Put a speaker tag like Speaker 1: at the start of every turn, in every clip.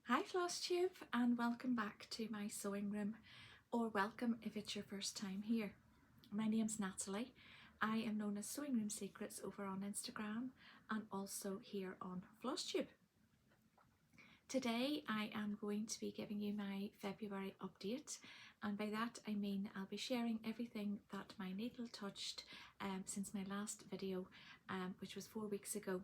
Speaker 1: Hi Flosstube, and welcome back to my sewing room, or welcome if it's your first time here. My name's Natalie. I am known as Sewing Room Secrets over on Instagram and also here on Flosstube. Today I am going to be giving you my February update, and by that I mean I'll be sharing everything that my needle touched since my last video, which was 4 weeks ago.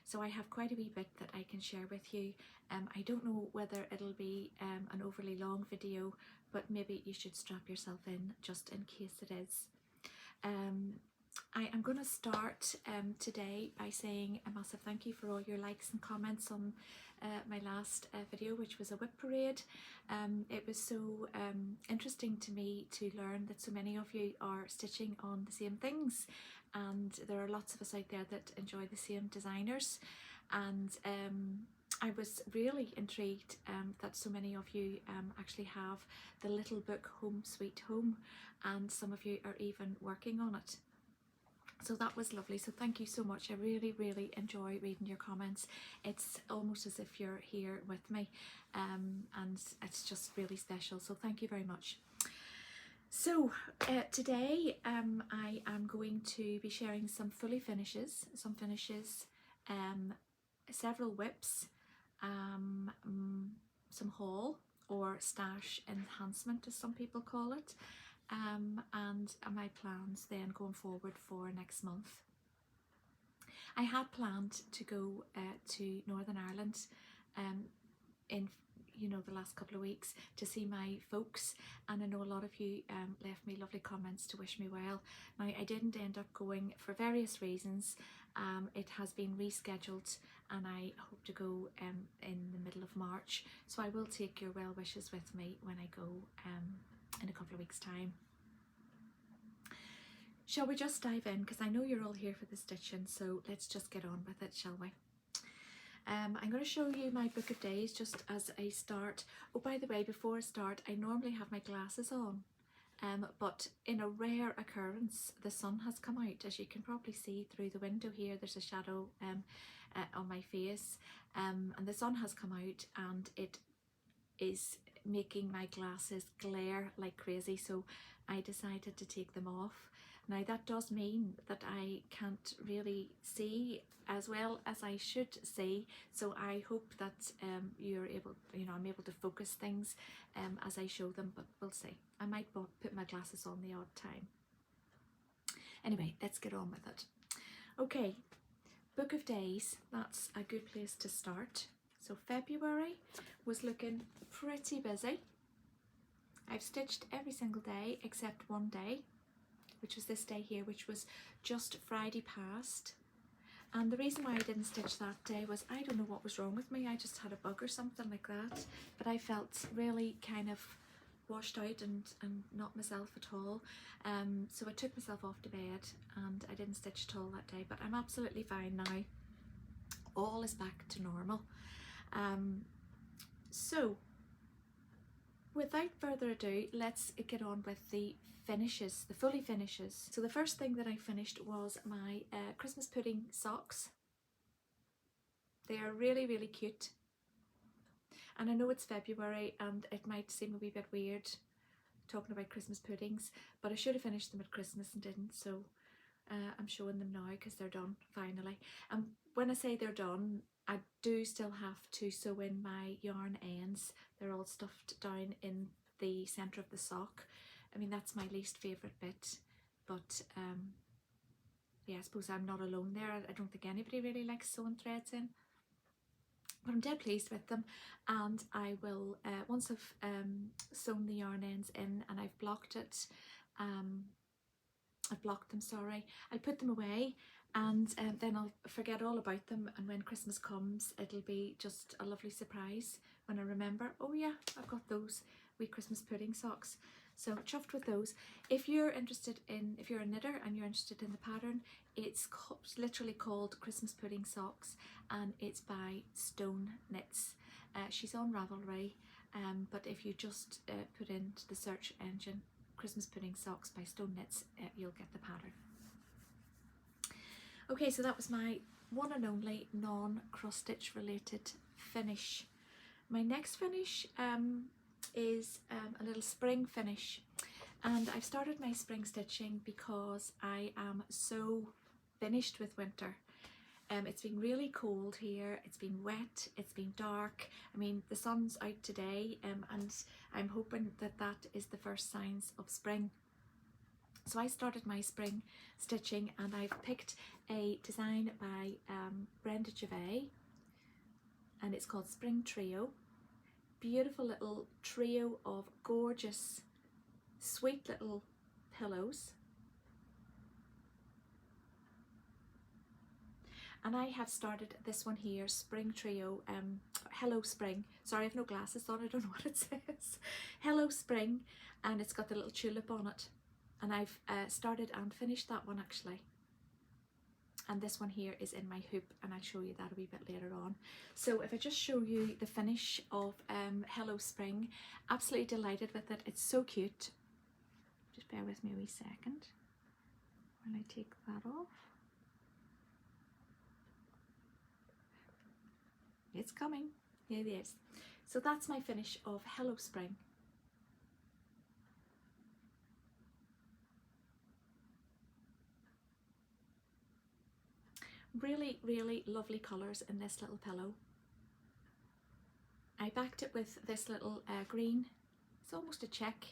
Speaker 1: So I have quite a wee bit that I can share with you. I don't know whether it'll be an overly long video, but maybe you should strap yourself in just in case it is. I am going to start today by saying a massive thank you for all your likes and comments on my last video, which was a WIP parade. It was so interesting to me to learn that so many of you are stitching on the same things, and there are lots of us out there that enjoy the same designers, and I was really intrigued that so many of you actually have the little book Home Sweet Home, and some of you are even working on it. So that was lovely. So thank you so much. I really enjoy reading your comments. It's almost as if you're here with me, and it's just really special. So thank you very much. So today I am going to be sharing some fully finishes, several WIPs, some haul or stash enhancement as some people call it, and my plans then going forward for next month. I had planned to go to Northern Ireland in the last couple of weeks to see my folks, and I know a lot of you left me lovely comments to wish me well. Now I didn't end up going for various reasons. It has been rescheduled and I hope to go in the middle of March, so I will take your well wishes with me when I go in a couple of weeks time. Shall we just dive in, because I know you're all here for the stitching, so let's just get on with it, shall we? I'm going to show you my book of days just as a start. Oh, by the way, before I start, I normally have my glasses on, but in a rare occurrence the sun has come out. As you can probably see through the window here, there's a shadow on my face, and the sun has come out and it is making my glasses glare like crazy, so I decided to take them off. Now that does mean that I can't really see as well as I should see, so I hope that you're able, I'm able to focus things as I show them, but we'll see. I might put my glasses on the odd time. Anyway, let's get on with it. Okay, book of days, that's a good place to start. So February was looking pretty busy. I've stitched every single day except one day, which was this day here, which was just Friday past. And the reason why I didn't stitch that day was I don't know what was wrong with me. I just had a bug or something like that, but I felt really kind of washed out and not myself at all. So I took myself off to bed and I didn't stitch at all that day, but I'm absolutely fine now. All is back to normal. So without further ado, let's get on with the finishes, the fully finishes. So the first thing that I finished was my Christmas pudding socks. They are really cute, and I know it's February and it might seem a wee bit weird talking about Christmas puddings, but I should have finished them at Christmas and didn't, so I'm showing them now because they're done finally. And when I say they're done, I do still have to sew in my yarn ends. They're all stuffed down in the centre of the sock. I mean, that's my least favourite bit, but yeah, I suppose I'm not alone there. I don't think anybody really likes sewing threads in, but I'm dead pleased with them. And I will, once I've sewn the yarn ends in and I've blocked it, I've blocked them, sorry, I'll put them away, and then I'll forget all about them, and when Christmas comes it'll be just a lovely surprise when I remember, oh yeah, I've got those wee Christmas pudding socks. So chuffed with those. If you're interested in, if you're a knitter and you're interested in the pattern, it's literally called Christmas Pudding Socks, and it's by Stone Knits. She's on Ravelry, but if you just put into the search engine Christmas Pudding Socks by Stone Knits, you'll get the pattern. Okay, so that was my one and only non-cross stitch related finish. My next finish is a little spring finish, and I've started my spring stitching because I am so finished with winter. It's been really cold here, it's been wet, it's been dark. I mean, the sun's out today, and I'm hoping that that is the first signs of spring. So I started my spring stitching, and I've picked a design by Brenda Gervais, and it's called Spring Trio. Beautiful little trio of gorgeous, sweet little pillows. And I have started this one here, Spring Trio, Hello Spring. Sorry, I have no glasses on, I don't know what it says. Hello Spring, and it's got the little tulip on it. And I've started and finished that one actually. And this one here is in my hoop, and I'll show you that a wee bit later on. So if I just show you the finish of Hello Spring, absolutely delighted with it. It's so cute. Just bear with me a wee second while I take that off. It's coming. Here it is. So that's my finish of Hello Spring. Really, really lovely colours in this little pillow. I backed it with this little green. It's almost a check,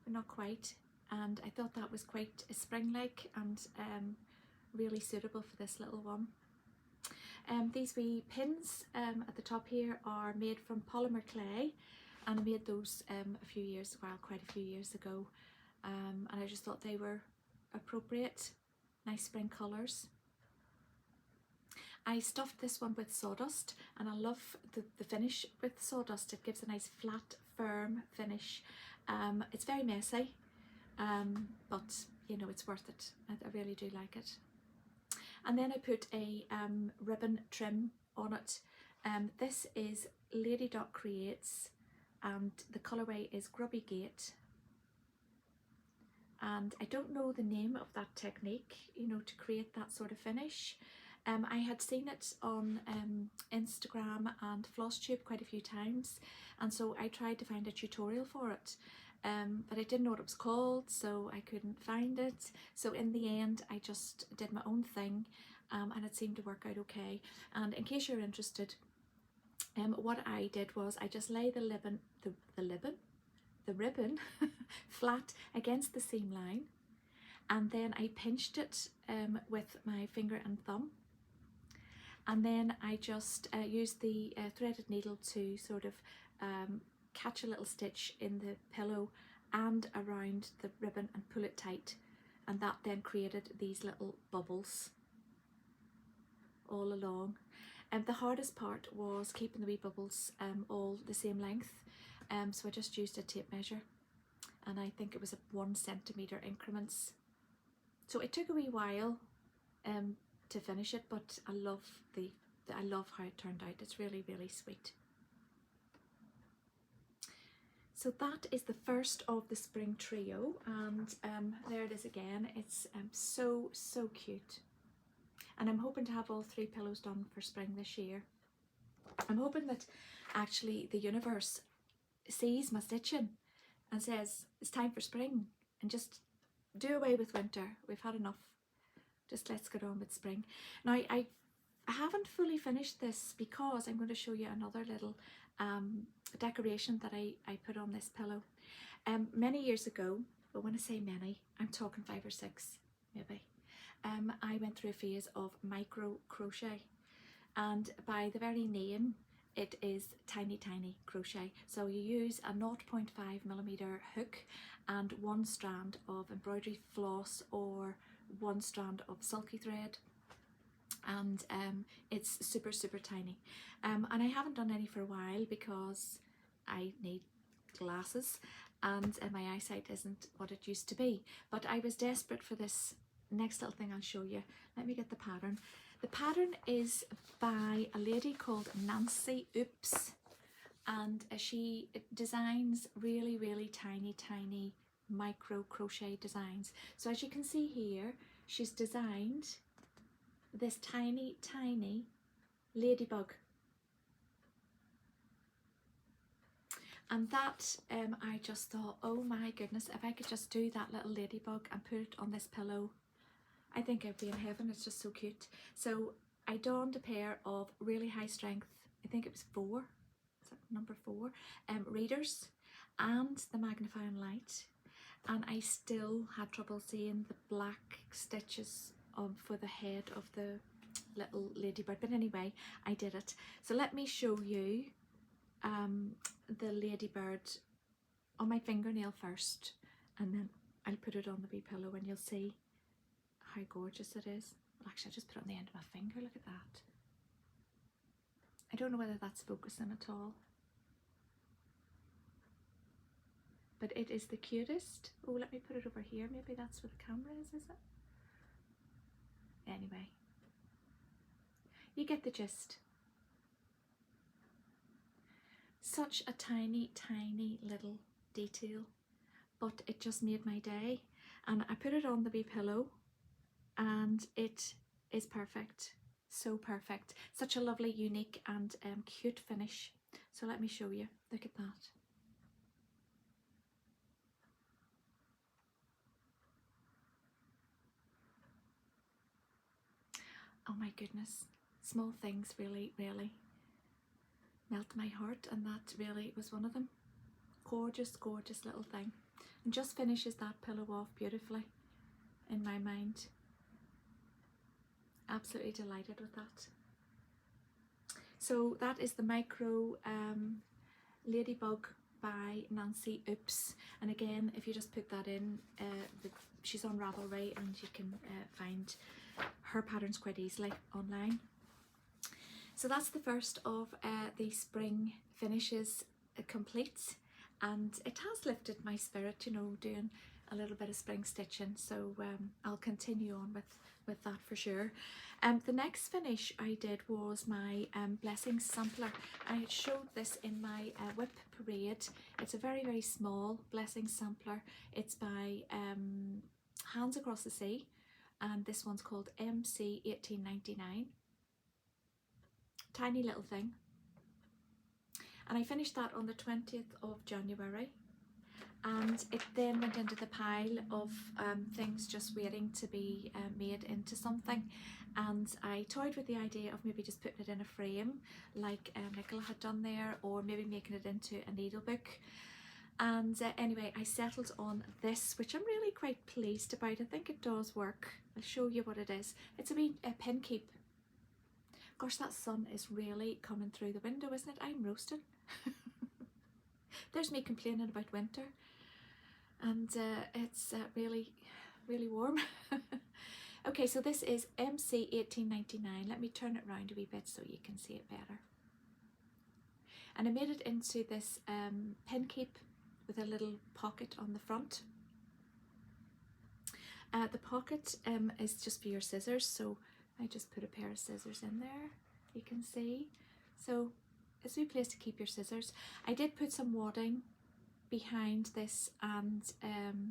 Speaker 1: but not quite. And I thought that was quite spring-like and really suitable for this little one. These wee pins at the top here are made from polymer clay, and I made those quite a few years ago, and I just thought they were appropriate, nice spring colours. I stuffed this one with sawdust, and I love the finish with sawdust. It gives a nice flat, firm finish. It's very messy, but you know, it's worth it. I really do like it. And then I put a ribbon trim on it. This is Ladybug Creates, and the colourway is Grubby Gate. And I don't know the name of that technique, you know, to create that sort of finish. I had seen it on Instagram and Flosstube quite a few times, and so I tried to find a tutorial for it, but I didn't know what it was called, so I couldn't find it. So in the end I just did my own thing, and it seemed to work out okay. And in case you're interested, what I did was I just lay the ribbon flat against the seam line, and then I pinched it with my finger and thumb. And then I just used the threaded needle to sort of catch a little stitch in the pillow and around the ribbon and pull it tight, and that then created these little bubbles all along. And the hardest part was keeping the wee bubbles all the same length, so I just used a tape measure, and I think it was at 1 centimetre increments. So it took a wee while to finish it, but I love how it turned out. It's really, really sweet. So that is the first of the spring trio, and there it is again. It's so cute, and I'm hoping to have all 3 pillows done for spring this year. I'm hoping that actually the universe sees my stitching and says it's time for spring, and just do away with winter. We've had enough. Just let's get on with spring. Now I haven't fully finished this because I'm going to show you another little decoration that I put on this pillow. Many years ago, but when I say many, I'm talking 5 or 6 maybe, I went through a phase of micro crochet, and by the very name it is tiny crochet. So you use a 0.5mm hook and 1 strand of embroidery floss or 1 strand of sulky thread, and it's super tiny, and I haven't done any for a while because I need glasses and my eyesight isn't what it used to be. But I was desperate for this next little thing I'll show you. Let me get the pattern. The pattern is by a lady called Nancy WIPS, and she designs really tiny micro crochet designs. So as you can see here, she's designed this tiny ladybug. And that I just thought, oh my goodness, if I could just do that little ladybug and put it on this pillow, I think I'd be in heaven. It's just so cute. So I donned a pair of really high strength, I think it was 4, is that number 4, readers and the magnifying light, and I still had trouble seeing the black stitches for the head of the little ladybird, but anyway, I did it. So let me show you the ladybird on my fingernail first, and then I'll put it on the wee pillow and you'll see how gorgeous it is. Well, actually, I just put it on the end of my finger. Look at that. I don't know whether that's focusing at all, but it is the cutest. Oh, let me put it over here. Maybe that's where the camera is it? Anyway, you get the gist. Such a tiny, tiny little detail, but it just made my day. And I put it on the wee pillow and it is perfect. So perfect. Such a lovely, unique and cute finish. So let me show you. Look at that. Oh my goodness. Small things really, really melt my heart, and that really was one of them. Gorgeous, gorgeous little thing. And just finishes that pillow off beautifully in my mind. Absolutely delighted with that. So that is the micro ladybug by Nancy WIPS, and again, if you just put that in, she's on Ravelry and you can find her patterns quite easily online. So that's the first of the spring finishes complete, and it has lifted my spirit, you know, doing a little bit of spring stitching, so I'll continue on with that for sure. The next finish I did was my Blessings sampler. I had showed this in my WIP parade. It's a very, very small Blessings sampler. It's by Hands Across the Sea, and this one's called MC 1899. Tiny little thing. And I finished that on the 20th of January. And it then went into the pile of things just waiting to be made into something, and I toyed with the idea of maybe just putting it in a frame like Nicola had done there, or maybe making it into a needlebook. And anyway, I settled on this, which I'm really quite pleased about. I think it does work. I'll show you what it is. It's a wee pin keep. Gosh, that sun is really coming through the window, isn't it? I'm roasting. There's me complaining about winter, and it's really, really warm. Okay, so this is MC 1899. Let me turn it around a wee bit so you can see it better. And I made it into this pin keep with a little pocket on the front. The pocket is just for your scissors, so I just put a pair of scissors in there, you can see. So it's a wee place to keep your scissors. I did put some wadding behind this and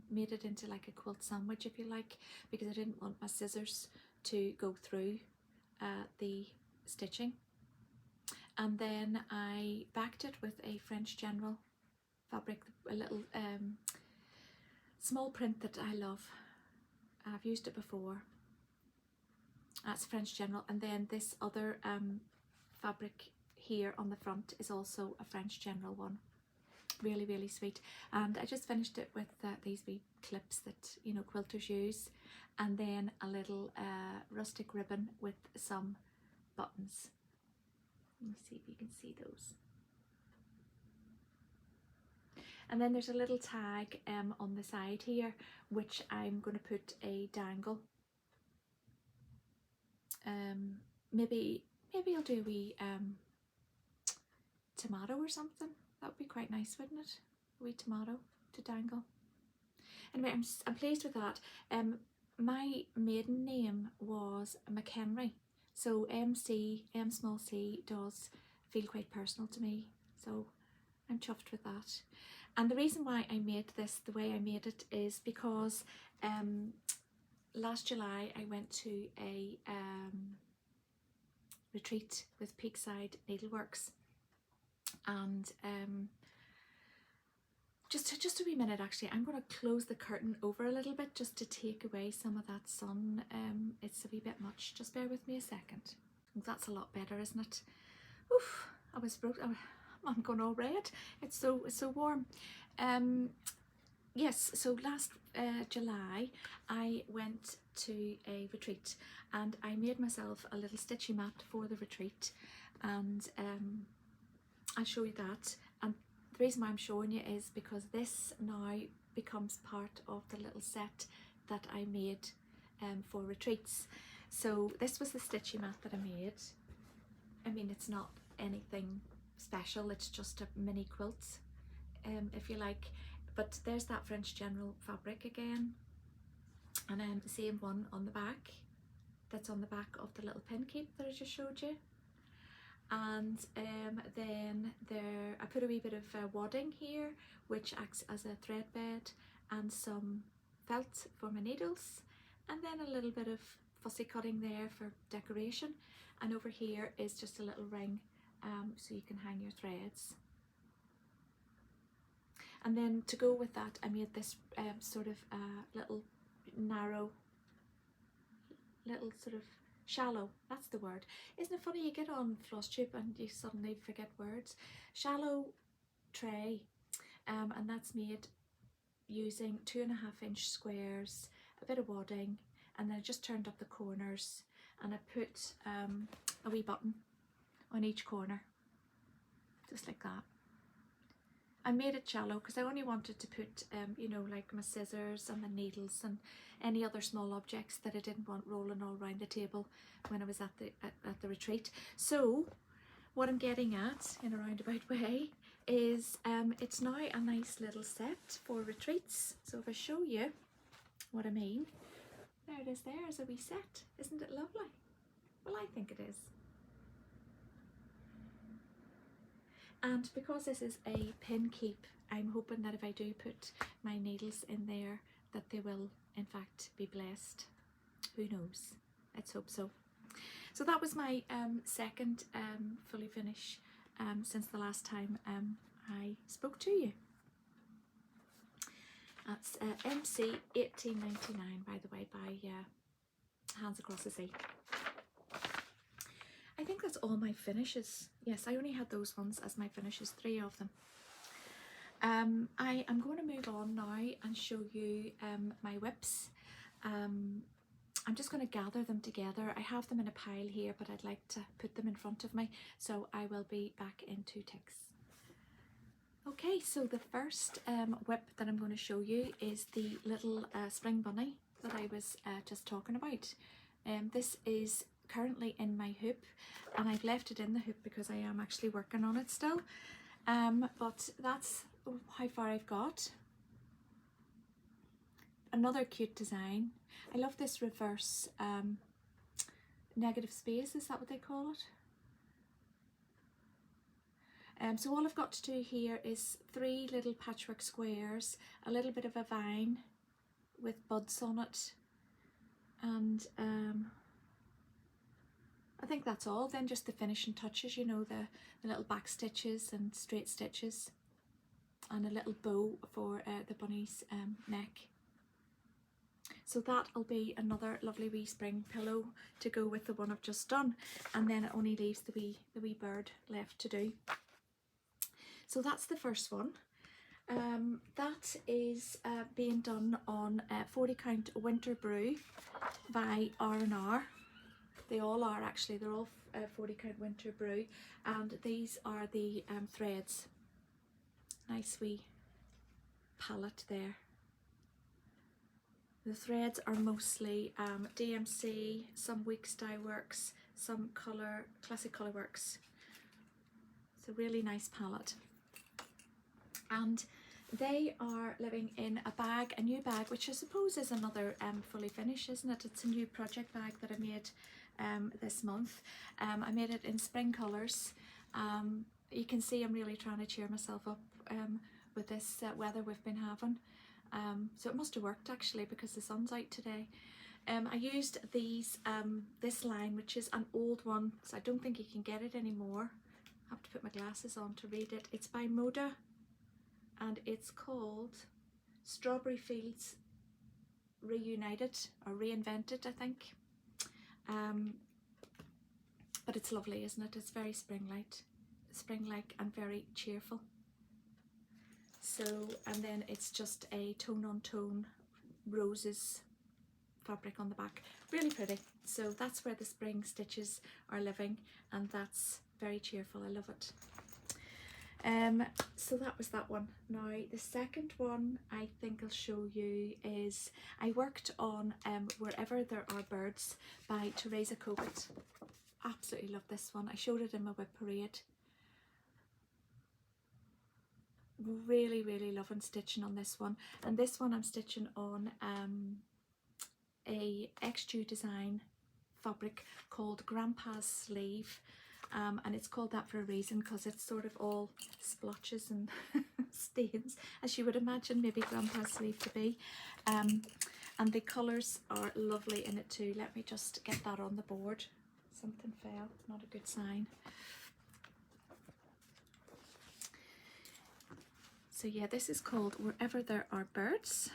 Speaker 1: made it into like a quilt sandwich, if you like, because I didn't want my scissors to go through the stitching. And then I backed it with a French General fabric, a little small print that I love. I've used it before. That's French General, and then this other fabric here on the front is also a French General one. Really, really sweet. And I just finished it with these wee clips that, you know, quilters use, and then a little rustic ribbon with some buttons. Let me see if you can see those. And then there's a little tag on the side here, which I'm going to put a dangle. Maybe I'll do a wee tomato or something. That would be quite nice, wouldn't it? A wee tomato to dangle. Anyway, I'm pleased with that. My maiden name was McHenry, so M small c does feel quite personal to me, so I'm chuffed with that. And the reason why I made this the way I made it is because last July I went to a retreat with Peakside Needleworks, and just a wee minute actually. I'm going to close the curtain over a little bit just to take away some of that sun. It's a wee bit much. Just bear with me a second. That's a lot better, isn't it? Oof, I was broke. I'm going all red. It's so warm. Yes, so last July I went to a retreat and I made myself a little stitchy mat for the retreat, and I'll show you that. And the reason why I'm showing you is because this now becomes part of the little set that I made for retreats. So this was the stitchy mat that I made. I mean, it's not anything special, it's just a mini quilt, if you like. But there's that French General fabric again, and then the same one on the back, that's on the back of the little pin keep that I just showed you. And then there, I put a wee bit of wadding here, which acts as a thread bed, and some felt for my needles, and then a little bit of fussy cutting there for decoration. And over here is just a little ring, so you can hang your threads. And then to go with that, I made this sort of little narrow, little sort of shallow, that's the word. Isn't it funny, you get on Flosstube and you suddenly forget words. Shallow tray, and that's made using 2.5-inch squares, a bit of wadding, and then I just turned up the corners, and I put a wee button on each corner, just like that. I made it shallow because I only wanted to put, you know, like my scissors and my needles and any other small objects that I didn't want rolling all around the table when I was at the retreat. So what I'm getting at in a roundabout way is it's now a nice little set for retreats. So if I show you what I mean, there it is, there is a wee set. Isn't it lovely? Well, I think it is. And because this is a pin keep, I'm hoping that if I do put my needles in there, that they will in fact be blessed. Who knows? Let's hope so. So that was my second fully finish since the last time I spoke to you. That's MC 1899, by the way, by Hands Across the Sea. I think that's all my finishes. Yes, I only had those ones as my finishes, 3 of them. I am going to move on now and show you my WIPS. I'm just going to gather them together. I have them in a pile here, but I'd like to put them in front of me, so I will be back in 2 ticks. Okay, so the first WIP that I'm going to show you is the little spring bunny that I was just talking about. This is currently in my hoop, and I've left it in the hoop because I am actually working on it still, but that's how far I've got. Another cute design. I love this reverse negative space, is that what they call it? So all I've got to do here is 3 little patchwork squares, a little bit of a vine with buds on it, and I think that's all. Then just the finishing touches, you know, the little back stitches and straight stitches, and a little bow for the bunny's neck. So that'll be another lovely wee spring pillow to go with the one I've just done, and then it only leaves the wee bird left to do. So that's the first one. That is being done on 40 count winter brew by R&R. They all are actually, they're all 40 count winter brew, and these are the threads. Nice wee palette there. The threads are mostly DMC, some Weeks Dye Works, some Classic Colour Works. It's a really nice palette. And they are living in a bag, a new bag, which I suppose is another fully finished, isn't it? It's a new project bag that I made this month. I made it in spring colours. You can see I'm really trying to cheer myself up with this weather we've been having. So it must have worked actually, because the sun's out today. I used these this line, which is an old one, so I don't think you can get it anymore. I have to put my glasses on to read it. It's by Moda, and it's called Strawberry Fields Reunited or Reinvented, I think. But it's lovely, isn't it? It's very spring-like and very cheerful. So, and then it's just a tone-on-tone roses fabric on the back. Really pretty. So that's where the spring stitches are living, and that's very cheerful. I love it. So that was that one. Now the second one I think I'll show you is I worked on Wherever There Are Birds by Teresa Cogut. Absolutely love this one. I showed it in my WIP parade. Really loving stitching on this one, and this one I'm stitching on a XU design fabric called Grandpa's Sleeve, and it's called that for a reason because it's sort of all splotches and stains, as you would imagine maybe Grandpa's sleeve to be, and the colours are lovely in it too. Let me just get that on the board. Something fell, not a good sign. So yeah, this is called Wherever There Are Birds.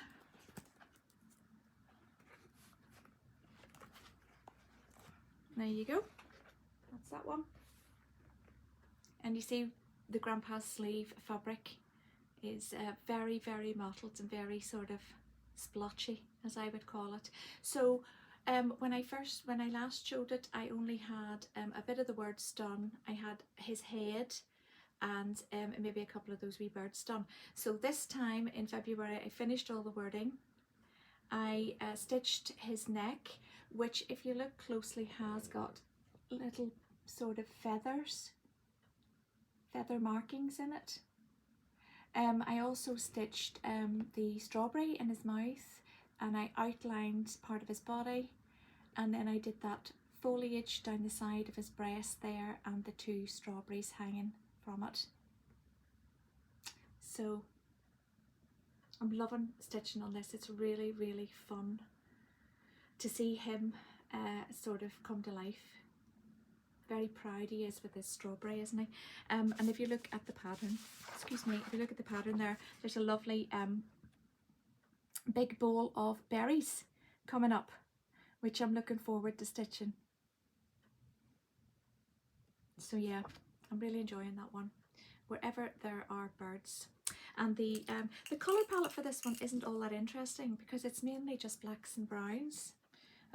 Speaker 1: There you go, that's that one. And you see the Grandpa's Sleeve fabric is very mottled and very sort of splotchy, as I would call it. So when I last showed it, I only had a bit of the words done. I had his head and maybe a couple of those wee birds done. So this time in February I finished all the wording. I stitched his neck, which if you look closely has got little sort of feather markings in it. I also stitched the strawberry in his mouth, and I outlined part of his body, and then I did that foliage down the side of his breast there and the two strawberries hanging from it. So I'm loving stitching on this. It's really fun to see him sort of come to life. Very proud he is with his strawberry, isn't he? And if you look at the pattern, excuse me, if you look at the pattern there, there's a lovely big bowl of berries coming up, which I'm looking forward to stitching. So yeah, I'm really enjoying that one. Wherever There Are Birds. And the colour palette for this one isn't all that interesting because it's mainly just blacks and browns,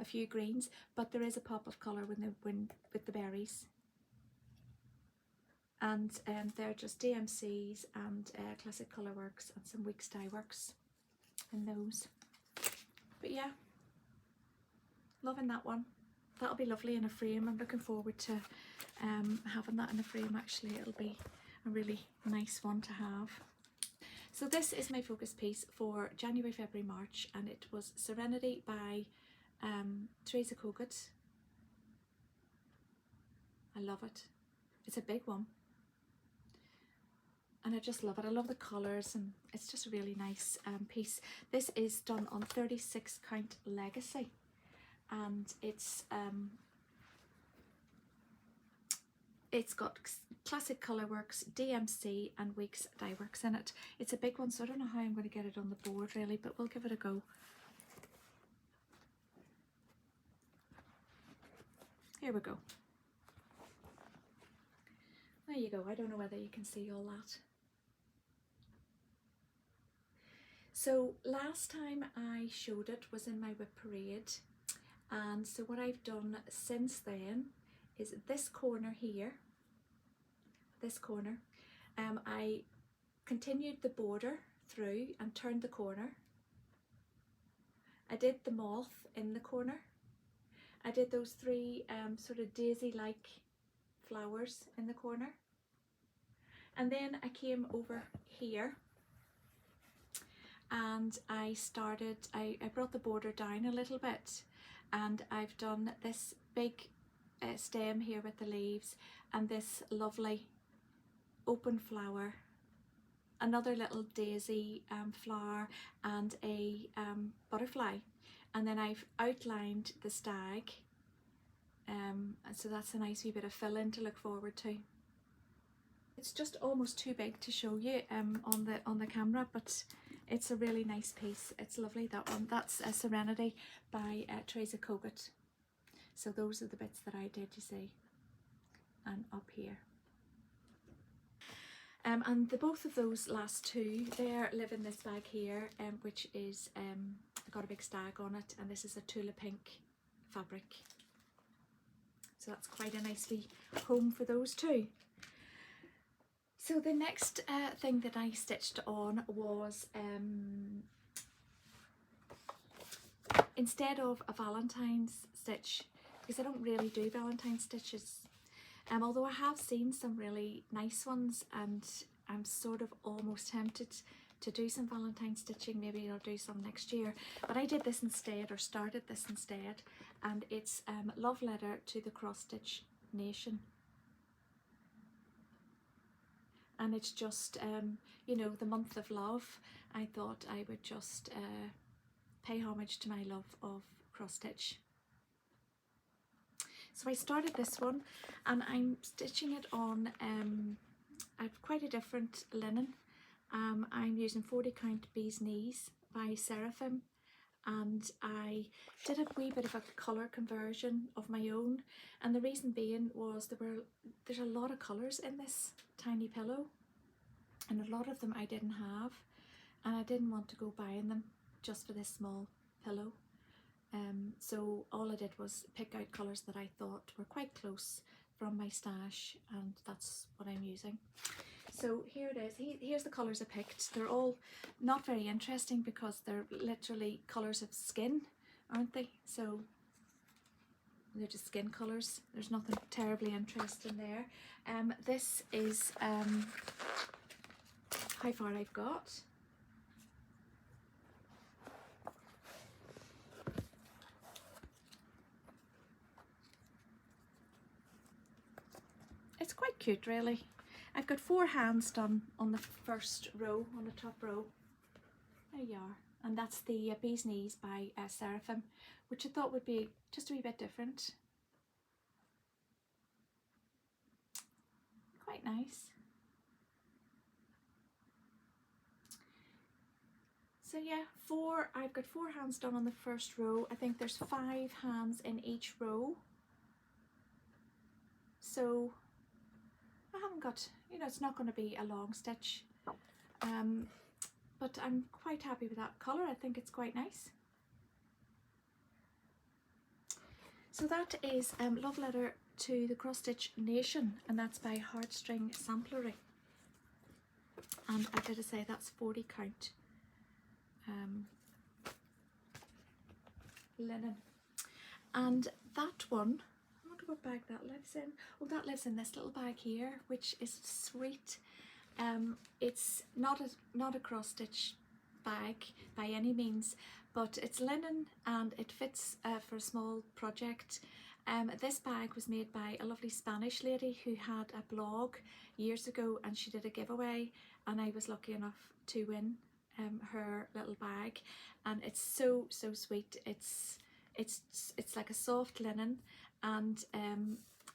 Speaker 1: a few greens, but there is a pop of colour with the berries. And they're just DMCs and Classic Colourworks and some WIPS dye works in those. But yeah, loving that one. That'll be lovely in a frame. I'm looking forward to having that in a frame actually. It'll be a really nice one to have. So this is my focus piece for January, February, March, and it was Serenity by Teresa Cogut. I love it. It's a big one. And I just love it. I love the colours, and it's just a really nice piece. This is done on 36 count legacy, and it's got Classic Colourworks, DMC and WIPS dye works in it. It's a big one, so I don't know how I'm going to get it on the board really, but we'll give it a go. Here we go. There you go. I don't know whether you can see all that. So last time I showed it was in my WIP parade, and so what I've done since then is this corner here, this corner, I continued the border through and turned the corner. I did the moth in the corner. I did those three sort of daisy-like flowers in the corner. And then I came over here and I brought the border down a little bit, and I've done this big stem here with the leaves and this lovely open flower, another little daisy flower and a butterfly, and then I've outlined the stag, and so that's a nice wee bit of fill-in to look forward to. It's just almost too big to show you on the camera, but it's a really nice piece. It's lovely, that one. That's Serenity by Teresa Kogut. So those are the bits that I did, you see, and up here. And both of those last two, they live in this bag here, which is got a big stag on it, and this is a Tula Pink fabric. So that's quite a nicely home for those two. So the next thing that I stitched on was, instead of a Valentine's stitch, because I don't really do Valentine stitches, although I have seen some really nice ones, and I'm sort of almost tempted to do some Valentine stitching. Maybe I'll do some next year, but I did this instead, or started this instead, and it's Love Letter to the Cross Stitch Nation. And it's just, you know, the month of love. I thought I would just pay homage to my love of cross stitch. So I started this one, and I'm stitching it on, I've quite a different linen. I'm using 40 count bee's knees by Seraphim, and I did a wee bit of a colour conversion of my own, and the reason being was there's a lot of colours in this tiny pillow, and a lot of them I didn't have, and I didn't want to go buying them just for this small pillow. So all I did was pick out colours that I thought were quite close from my stash, and that's what I'm using. So here it is. Here's the colours I picked. They're all not very interesting because they're literally colours of skin, aren't they? So they're just skin colours. There's nothing terribly interesting there. This is how far I've got. It's quite cute, really. I've got 4 hands done on the first row, on the top row. There you are. And that's the bee's knees by Seraphim, which I thought would be just a wee bit different. Quite nice. So yeah, I've got 4 hands done on the first row. I think there's 5 hands in each row. So I haven't got, you know, it's not going to be a long stitch, but I'm quite happy with that colour. I think it's quite nice. So that is Love Letter to the Cross Stitch Nation, and that's by Heartstring Samplery. And I did say that's 40 count linen. And that one, I wonder what bag that lives in. Oh, that lives in this little bag here, which is sweet. It's not a cross stitch bag by any means, but it's linen and it fits for a small project. This bag was made by a lovely Spanish lady who had a blog years ago, and she did a giveaway, and I was lucky enough to win her little bag, and it's so sweet. It's like a soft linen, and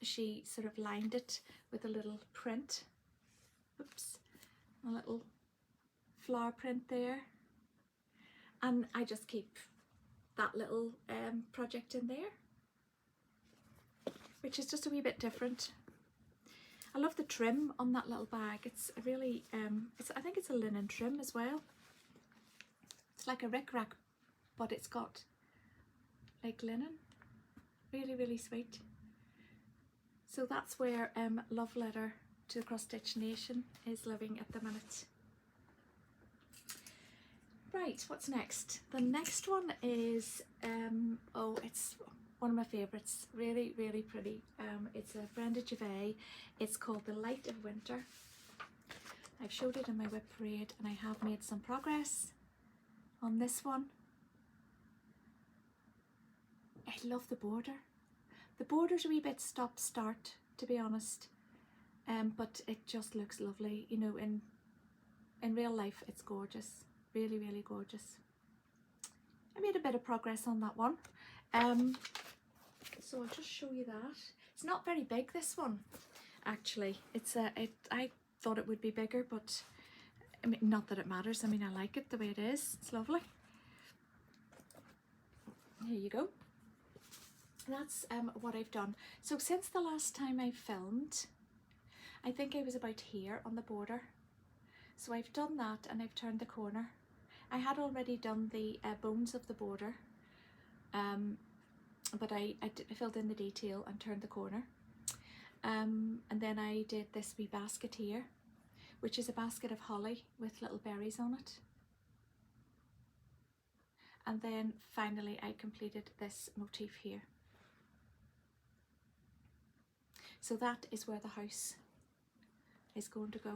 Speaker 1: she sort of lined it with a little print. Oops, a little flower print there, and I just keep that little project in there, which is just a wee bit different. I love the trim on that little bag. It's a really I think it's a linen trim as well. It's like a rickrack, but it's got like linen. Really sweet. So that's where Love Letter to the Cross Stitch Nation is living at the minute. Right, what's next? The next one is oh, it's one of my favourites. Really pretty. It's a Brenda Gervais. It's called The Light of Winter. I've showed it in my WIP parade, and I have made some progress on this one. I love the border. The border's a wee bit stop-start, to be honest, but it just looks lovely. You know, in real life, it's gorgeous. Really gorgeous. I made a bit of progress on that one. So I'll just show you that. It's not very big, this one, actually. I thought it would be bigger, but I mean, not that it matters. I mean, I like it the way it is. It's lovely. Here you go. That's what I've done. So since the last time I filmed, I think I was about here on the border. So I've done that and I've turned the corner. I had already done the bones of the border, but I filled in the detail and turned the corner. And then I did this wee basket here, which is a basket of holly with little berries on it. And then finally I completed this motif here. So that is where the house is going to go.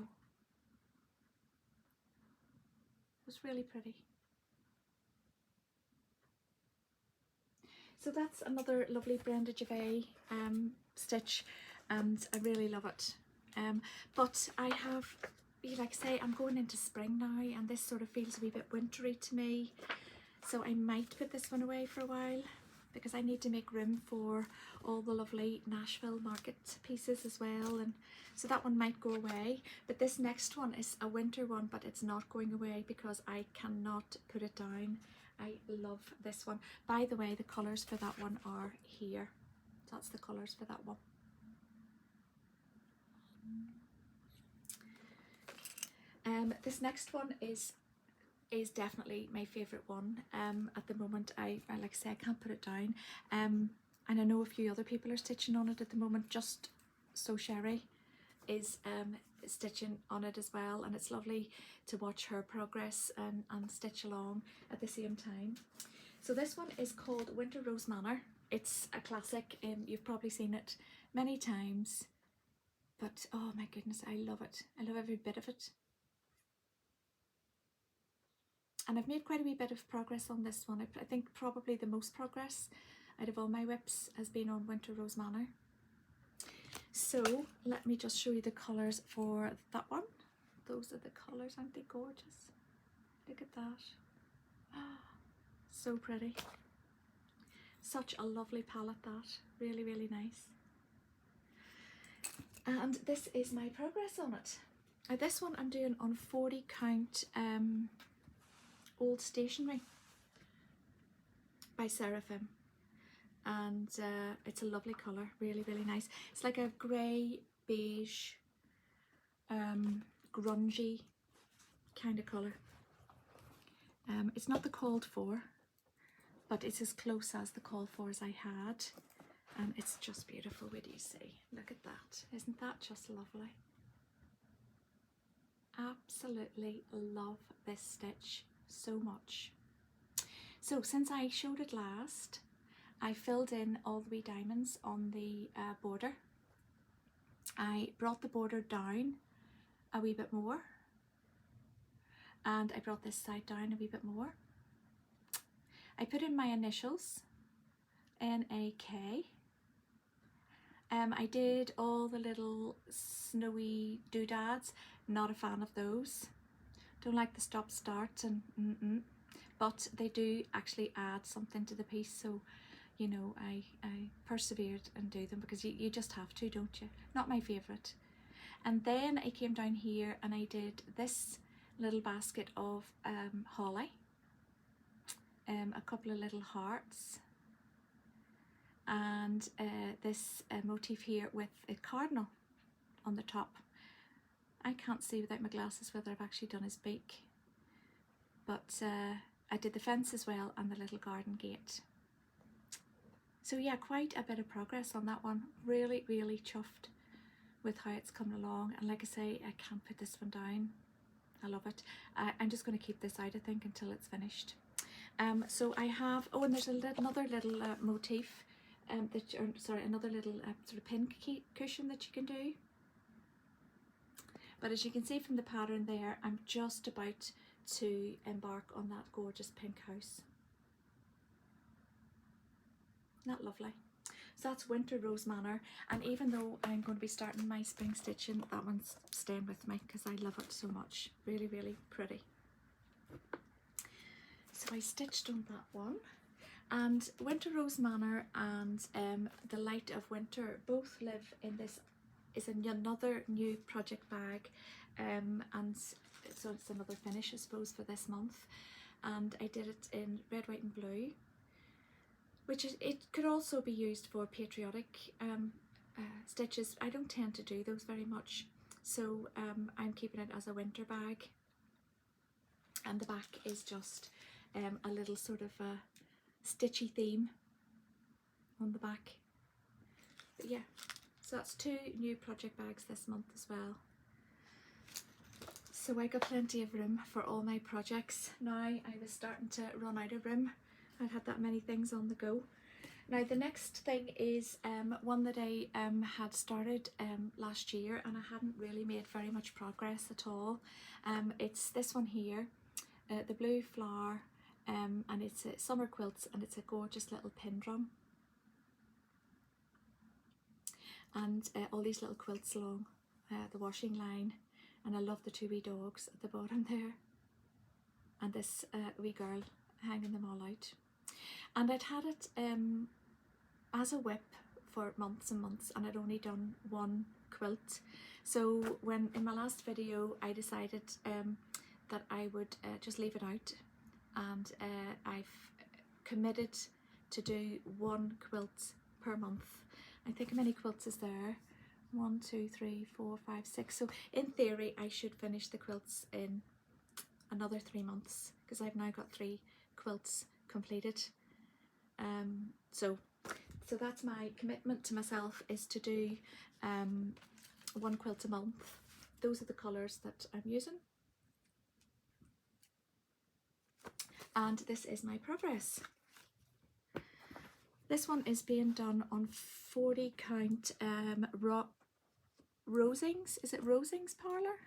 Speaker 1: It's really pretty. So that's another lovely Brenda Gervais stitch, and I really love it. But I have, like I say, I'm going into spring now, and this sort of feels a wee bit wintry to me. So I might put this one away for a while, because I need to make room for all the lovely Nashville Market pieces as well, and so that one might go away. But this next one is a winter one, but it's not going away because I cannot put it down. I love this one. By the way, the colours for that one are here. That's the colours for that one. This next one is definitely my favourite one. At the moment, I like I say, I can't put it down. And I know a few other people are stitching on it at the moment. Just So Sherry is stitching on it as well, and it's lovely to watch her progress and stitch along at the same time. So this one is called Winter Rose Manor. It's a classic, you've probably seen it many times, but oh my goodness, I love it. I love every bit of it. And I've made quite a wee bit of progress on this one. I think probably the most progress out of all my WIPs has been on Winter Rose Manor. So let me just show you the colours for that one. Those are the colours, aren't they gorgeous? Look at that. Oh, so pretty. Such a lovely palette, that. Really, really nice. And this is my progress on it. Now this one I'm doing on 40 count Old Stationery by Seraphim, and it's a lovely colour, really, really nice. It's like a grey beige grungy kind of colour. It's not the called for, but it's as close as the called for as I had, and it's just beautiful. What do you see? Look at that. Isn't that just lovely? Absolutely love this stitch so much. So since I showed it last, I filled in all the wee diamonds on the border. I brought the border down a wee bit more, and I brought this side down a wee bit more. I put in my initials, N-A-K. I did all the little snowy doodads, not a fan of those. Don't like the stop start and but they do actually add something to the piece, so you know I persevered and do them because you just have to, don't you? Not my favourite. And then I came down here and I did this little basket of holly, a couple of little hearts, and this motif here with a cardinal on the top. I can't see without my glasses whether I've actually done his beak, but I did the fence as well and the little garden gate. So yeah, quite a bit of progress on that one. Really, really chuffed with how it's coming along, and like I say, I can't put this one down. I love it. I'm just going to keep this out, I think, until it's finished. So I have, oh, and there's another little motif, another little sort of pin cushion that you can do. But as you can see from the pattern there, I'm just about to embark on that gorgeous pink house. Isn't that lovely? So that's Winter Rose Manor, and even though I'm going to be starting my spring stitching, that one's staying with me because I love it so much. Really, really pretty. So I stitched on that one, and Winter Rose Manor and The Light of Winter both live in this, is another new project bag and so it's another finish I suppose for this month, and I did it in red, white and blue, which it could also be used for patriotic stitches. I don't tend to do those very much, so I'm keeping it as a winter bag, and the back is just a little sort of a stitchy theme on the back. But yeah, so that's 2 new project bags this month as well. So I got plenty of room for all my projects. Now I was starting to run out of room. I'd had that many things on the go. Now the next thing is one that I had started last year, and I hadn't really made very much progress at all. It's this one here, the blue flower, and it's a summer quilts, and it's a gorgeous little pin drum. And all these little quilts along the washing line, and I love the 2 wee dogs at the bottom there, and this wee girl hanging them all out. And I'd had it as a WIP for months and months, and I'd only done 1 quilt. So when in my last video I decided that I would just leave it out, and I've committed to do 1 quilt per month. I think how many quilts is there? 1, 2, 3, 4, 5, 6. So in theory I should finish the quilts in another 3 months, because I've now got 3 quilts completed. So that's my commitment to myself, is to do 1 quilt a month. Those are the colours that I'm using, and this is my progress. This one is being done on 40 count Rosings. Is it Rosings Parlour?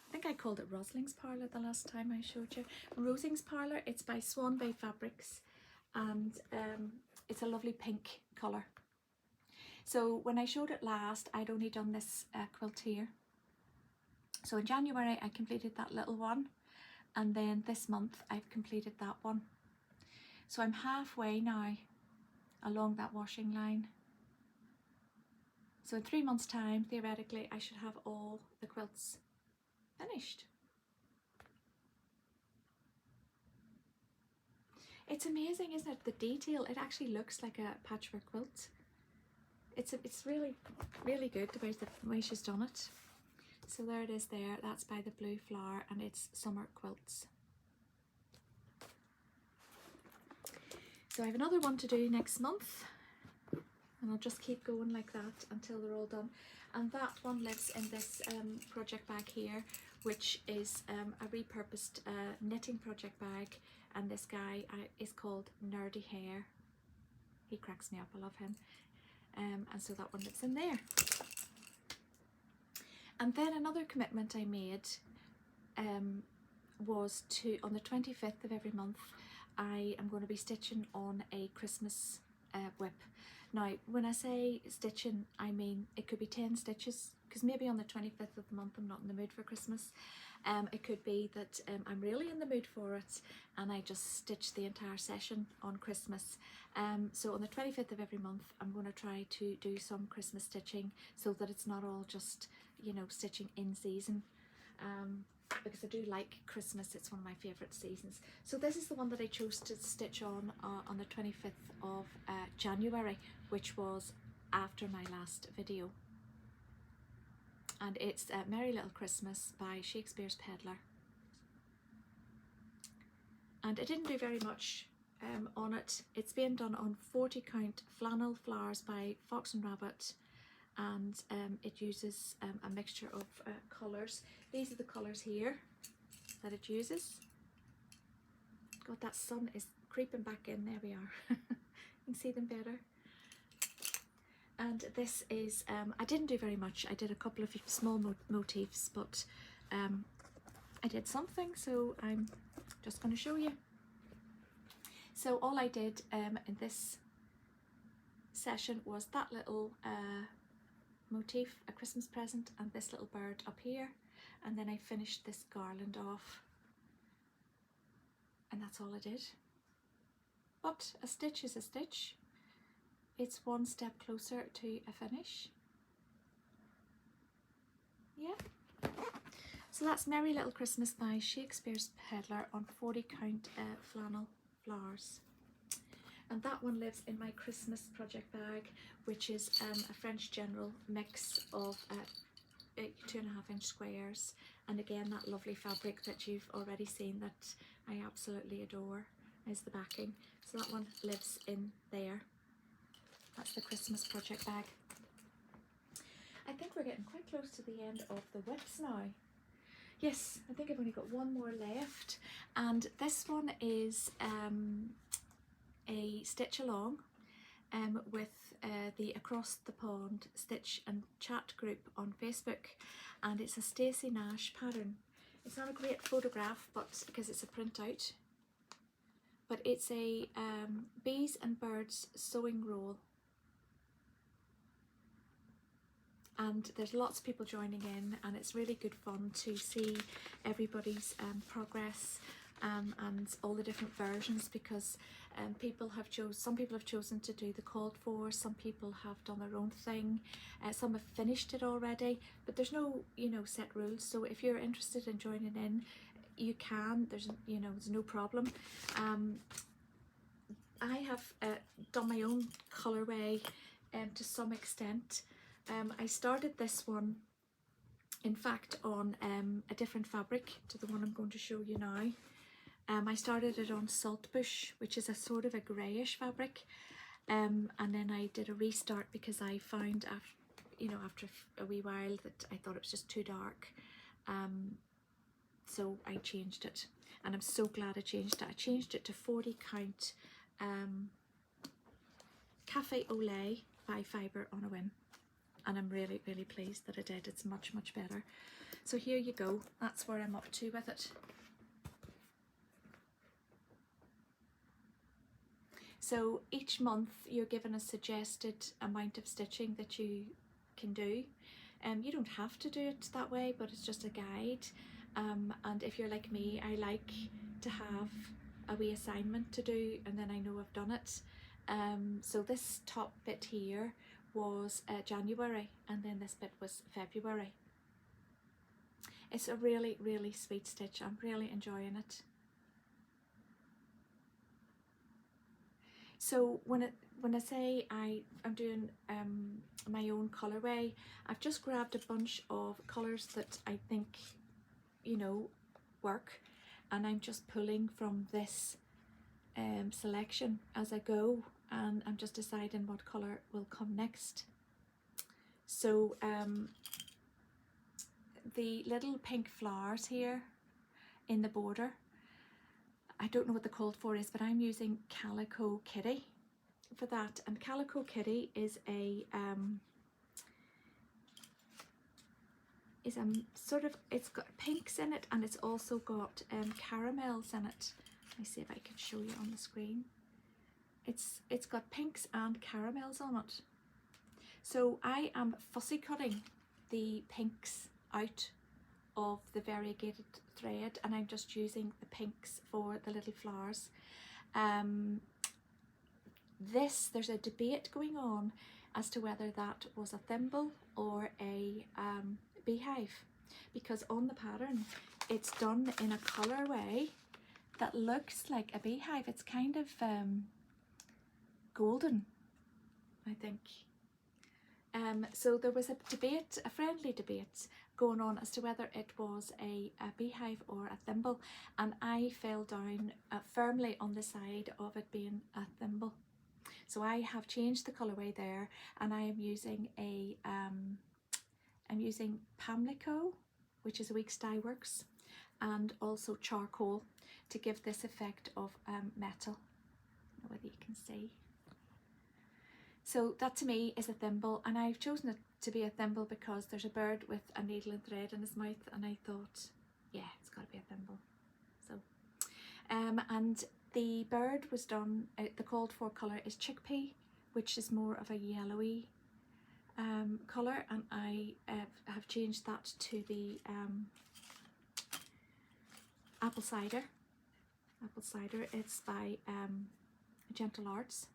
Speaker 1: I think I called it Rosling's Parlour the last time I showed you. Rosings Parlour. It's by Swan Bay Fabrics, and it's a lovely pink colour. So when I showed it last, I'd only done this quilt here. So in January I completed that little one, and then this month I've completed that one. So I'm halfway now along that washing line. So in 3 months' time, theoretically, I should have all the quilts finished. It's amazing, isn't it? The detail, it actually looks like a patchwork quilt. It's really, really good the way she's done it. So there it is there, that's by the blue flower, and it's summer quilts. So I have another one to do next month, and I'll just keep going like that until they're all done. And that one lives in this project bag here, which is a repurposed knitting project bag, and this guy is called Nerdy Hair. He cracks me up, I love him. And so that one lives in there. And then another commitment I made was to, on the 25th of every month, I am going to be stitching on a Christmas WIP. Now when I say stitching, I mean it could be 10 stitches, because maybe on the 25th of the month I'm not in the mood for Christmas. It could be that I'm really in the mood for it and I just stitch the entire session on Christmas. So on the 25th of every month I'm going to try to do some Christmas stitching, so that it's not all just, you know, stitching in season. Because I do like Christmas, it's one of my favourite seasons. So this is the one that I chose to stitch on the 25th of January, which was after my last video. And it's Merry Little Christmas by Shakespeare's Peddler. And I didn't do very much on it. It's being done on 40 count flannel flowers by Fox and Rabbit, and it uses a mixture of colours. These are the colours here that it uses. God, that sun is creeping back in. There we are. You can see them better. And this is, I didn't do very much. I did a couple of small motifs, but I did something, so I'm just going to show you. So all I did in this session was that little motif, a Christmas present, and this little bird up here, and then I finished this garland off, and that's all I did. But a stitch is a stitch. It's one step closer to a finish. Yeah. So that's Merry Little Christmas by Shakespeare's Peddler on 40 count flannel flowers. And that one lives in my Christmas project bag, which is a French General mix of 2.5 inch squares, and again that lovely fabric that you've already seen that I absolutely adore is the backing. So that one lives in there. That's the Christmas project bag. I think we're getting quite close to the end of the WIPS now. Yes, I think I've only got one more left, and this one is a stitch along with the Across the Pond Stitch and Chat group on Facebook, and it's a Stacey Nash pattern. It's not a great photograph, but because it's a printout, but it's a bees and birds sewing roll, and there's lots of people joining in, and it's really good fun to see everybody's progress and all the different versions, because some people have chosen to do the called for, some people have done their own thing, some have finished it already, but there's no set rules. So if you're interested in joining in, you can. There's no problem. I have done my own colorway to some extent. I started this one in fact on a different fabric to the one I'm going to show you now. I started it on Saltbush, which is a sort of a greyish fabric, and then I did a restart because I found after a wee while that I thought it was just too dark, so I changed it, and I'm so glad I changed it. I changed it to 40 count Cafe au lait by Fibre on a Whim, and I'm really pleased that I did. It's much better. So here you go, that's where I'm up to with it. So each month you're given a suggested amount of stitching that you can do. You don't have to do it that way, but it's just a guide. And if you're like me, I like to have a wee assignment to do, and then I know I've done it. So this top bit here was January, and then this bit was February. It's a really sweet stitch. I'm really enjoying it. So when I say I'm doing my own colorway, I've just grabbed a bunch of colors that I think work, and I'm just pulling from this selection as I go, and I'm just deciding what color will come next. So the little pink flowers here in the border, I don't know what the called for is, but I'm using Calico Kitty for that. And Calico Kitty is a sort of, it's got pinks in it, and it's also got caramels in it. Let me see if I can show you on the screen. It's got pinks and caramels on it. So I am fussy cutting the pinks out of the variegated thread, and I'm just using the pinks for the little flowers. There's a debate going on as to whether that was a thimble or a beehive, because on the pattern it's done in a colourway that looks like a beehive. It's kind of golden, I think. So there was a debate, a friendly debate going on as to whether it was a beehive or a thimble, and I fell down firmly on the side of it being a thimble. So I have changed the colourway there, and I am using I'm using Pamlico, which is a Weeks Dye Works, and also charcoal to give this effect of metal. I don't know whether you can see. So that to me is a thimble, and I've chosen it to be a thimble because there's a bird with a needle and thread in his mouth, and I thought, yeah, it's got to be a thimble. So, and the bird was done, the called for colour is chickpea, which is more of a yellowy colour, and I have changed that to the apple cider. Apple cider, it's by Gentle Arts.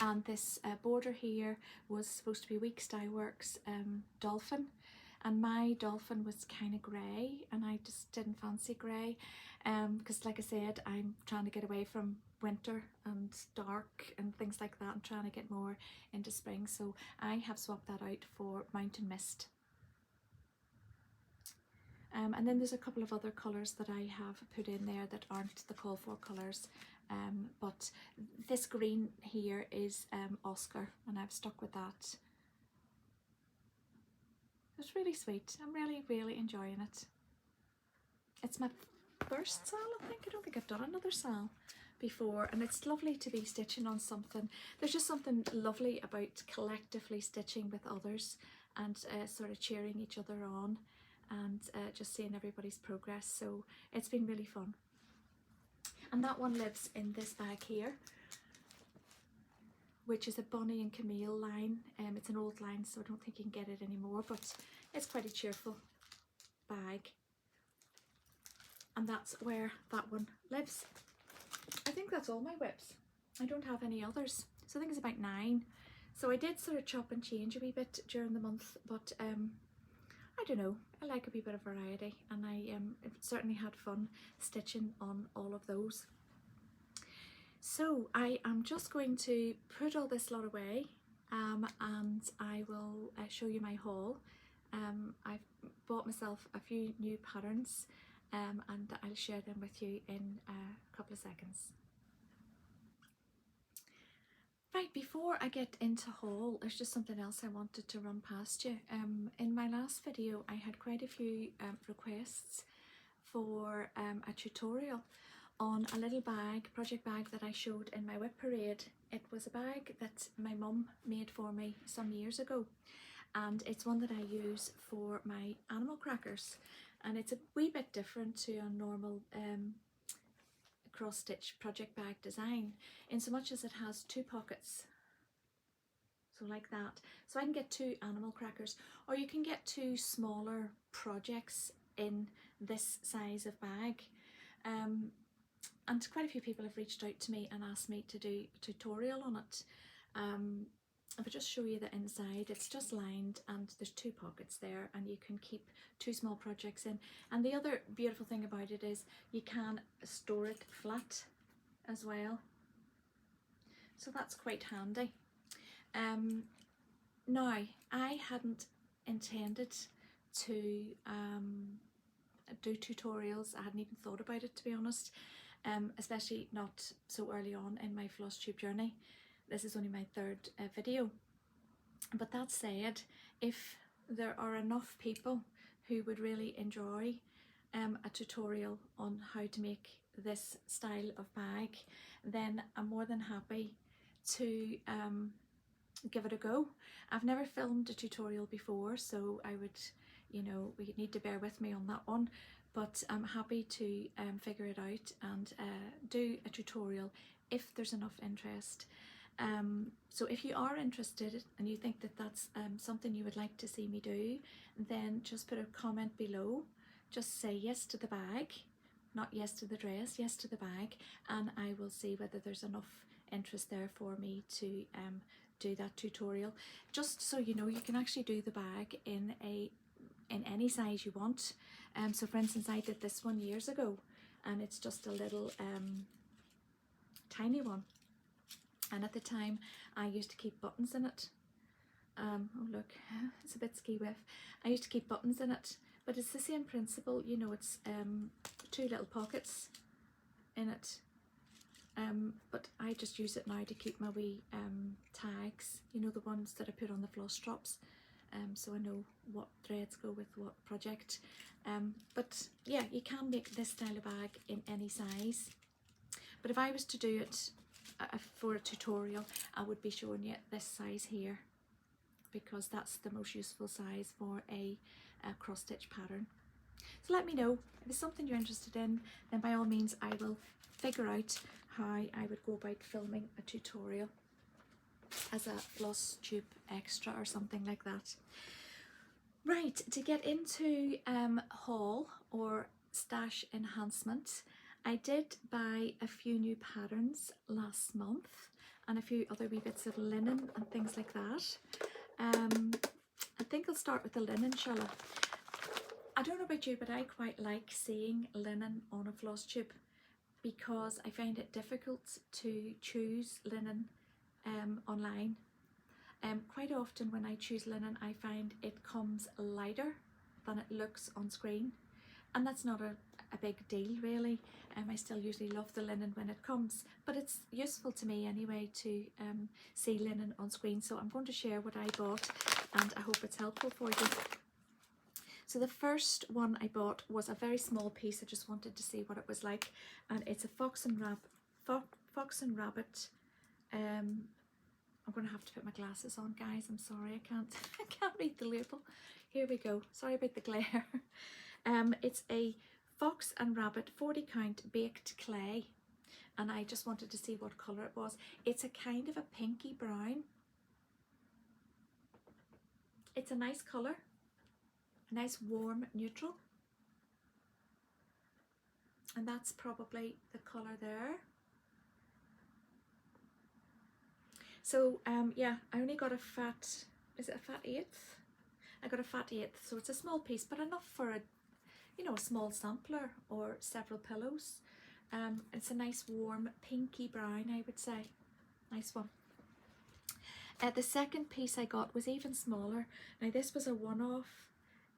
Speaker 1: And this border here was supposed to be Weeks Dye Works Dolphin, and my dolphin was kind of grey, and I just didn't fancy grey, because like I said, I'm trying to get away from winter and dark and things like that. I'm trying to get more into spring, so I have swapped that out for Mountain Mist. And then there's a couple of other colours that I have put in there that aren't the call for colours, but this green here is Oscar, and I've stuck with that. It's really sweet. I'm really enjoying it. It's my first sal, I think. I don't think I've done another sal before, and it's lovely to be stitching on something. There's just something lovely about collectively stitching with others and sort of cheering each other on, and just seeing everybody's progress. So it's been really fun. And that one lives in this bag here, which is a Bonnie and Camille line. It's an old line, so I don't think you can get it anymore, but it's quite a cheerful bag. And that's where that one lives. I think that's all my WIPs. I don't have any others. So I think it's about 9. So I did sort of chop and change a wee bit during the month, but I don't know, I like a wee bit of variety, and I certainly had fun stitching on all of those. So I am just going to put all this lot away, and I will show you my haul. I've bought myself a few new patterns, and I'll share them with you in a couple of seconds. Right, before I get into haul, there's just something else I wanted to run past you. In my last video, I had quite a few requests for a tutorial on a little bag, project bag that I showed in my WIP parade. It was a bag that my mum made for me some years ago, and it's one that I use for my animal crackers, and it's a wee bit different to a normal cross stitch project bag design, in so much as it has 2 pockets, so like that. So I can get 2 animal crackers, or you can get 2 smaller projects in this size of bag. And quite a few people have reached out to me and asked me to do a tutorial on it. I'll just show you the inside. It's just lined, and there's 2 pockets there, and you can keep 2 small projects in. And the other beautiful thing about it is you can store it flat as well, so that's quite handy. Now, I hadn't intended to do tutorials. I hadn't even thought about it, to be honest, especially not so early on in my Flosstube journey. This is only my 3rd video. But that said, if there are enough people who would really enjoy a tutorial on how to make this style of bag, then I'm more than happy to give it a go. I've never filmed a tutorial before, so I would, you know, we need to bear with me on that one, but I'm happy to figure it out and do a tutorial if there's enough interest. So if you are interested and you think that that's something you would like to see me do, then just put a comment below. Just say yes to the bag, not yes to the dress, yes to the bag, and I will see whether there's enough interest there for me to do that tutorial. Just so you know, you can actually do the bag in any size you want. So for instance, I did this one years ago, and it's just a little tiny one. And at the time, I used to keep buttons in it. Oh look, it's a bit ski-whiff. I used to keep buttons in it, but it's the same principle, you know, it's 2 little pockets in it. But I just use it now to keep my wee tags, you know, the ones that I put on the floss drops, so I know what threads go with what project. But yeah, you can make this style of bag in any size. But if I was to do it for a tutorial, I would be showing you this size here, because that's the most useful size for a cross stitch pattern. So let me know if it's something you're interested in, then by all means I will figure out how I would go about filming a tutorial as a Flosstube extra or something like that. Right, to get into haul or stash enhancement, I did buy a few new patterns last month and a few other wee bits of linen and things like that. I think I'll start with the linen, shall I? I don't know about you, but I quite like seeing linen on a floss tube because I find it difficult to choose linen online. Quite often when I choose linen, I find it comes lighter than it looks on screen, and that's not a big deal really. I still usually love the linen when it comes, but it's useful to me anyway to see linen on screen. So I'm going to share what I bought, and I hope it's helpful for you. So the first one I bought was a very small piece. I just wanted to see what it was like, and it's a fox and rabbit. I'm going to have to put my glasses on, guys. I'm sorry, I can't read the label. Here we go. Sorry about the glare. It's a fox and rabbit 40 count baked clay, and I just wanted to see what colour it was. It's a kind of a pinky brown. It's a nice colour, a nice warm neutral, and that's probably the colour there. So yeah, I only got a fat, is it a fat 1/8? I got a fat 1/8, so it's a small piece, but enough for a, you know, a small sampler or several pillows. It's a nice warm pinky brown, I would say. Nice one. The second piece I got was even smaller. Now this was a one-off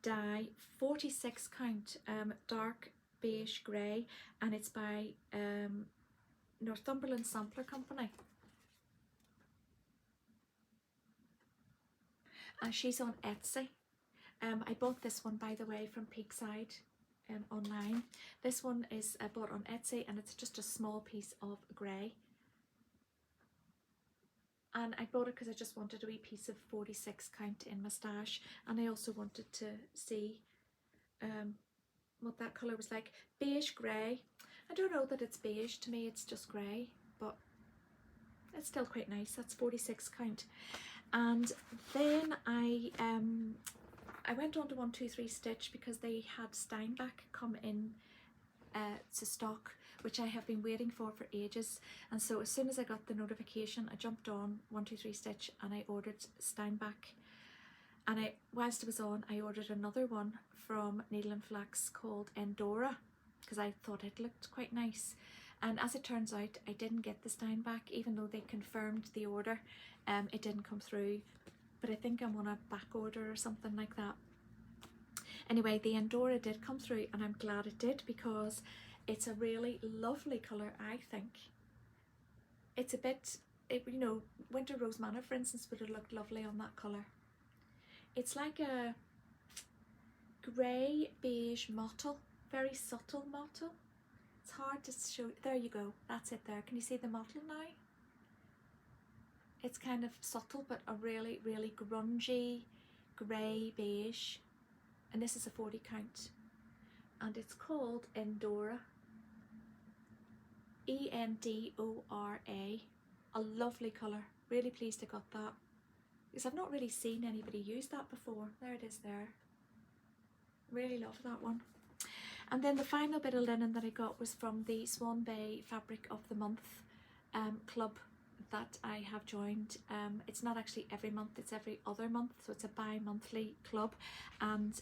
Speaker 1: dye, 46 count, dark beige grey, and it's by Northumberland Sampler Company. She's on Etsy. I bought this one, by the way, from Peakside online. This one is bought on Etsy, and it's just a small piece of grey. And I bought it because I just wanted a wee piece of 46 count in my stash, and I also wanted to see what that colour was like. Beige grey. I don't know that it's beige, to me it's just grey, but it's still quite nice. That's 46 count. And then I went on to 123 Stitch because they had Steinbach come in to stock, which I have been waiting for ages. And so as soon as I got the notification, I jumped on 123 Stitch and I ordered Steinbach. And whilst it was on, I ordered another one from Needle and Flax called Endora because I thought it looked quite nice. And as it turns out, I didn't get the Steinbach, even though they confirmed the order. It didn't come through, but I think I'm on a back order or something like that. Anyway, the Endora did come through, and I'm glad it did because it's a really lovely colour, I think. It's a bit, you know, Winter Rose Manor, for instance, would have looked lovely on that colour. It's like a grey beige mottle, very subtle mottle. It's hard to show. There you go, that's it there. Can you see the mottle now? It's kind of subtle, but a really, really grungy grey beige. And this is a 40 count. And it's called Endora. E-N-D-O-R-A. A lovely colour. Really pleased I got that, because I've not really seen anybody use that before. There it is there. Really love that one. And then the final bit of linen that I got was from the Swan Bay Fabric of the Month club that I have joined. It's not actually every month, it's every other month, so it's a bi-monthly club. And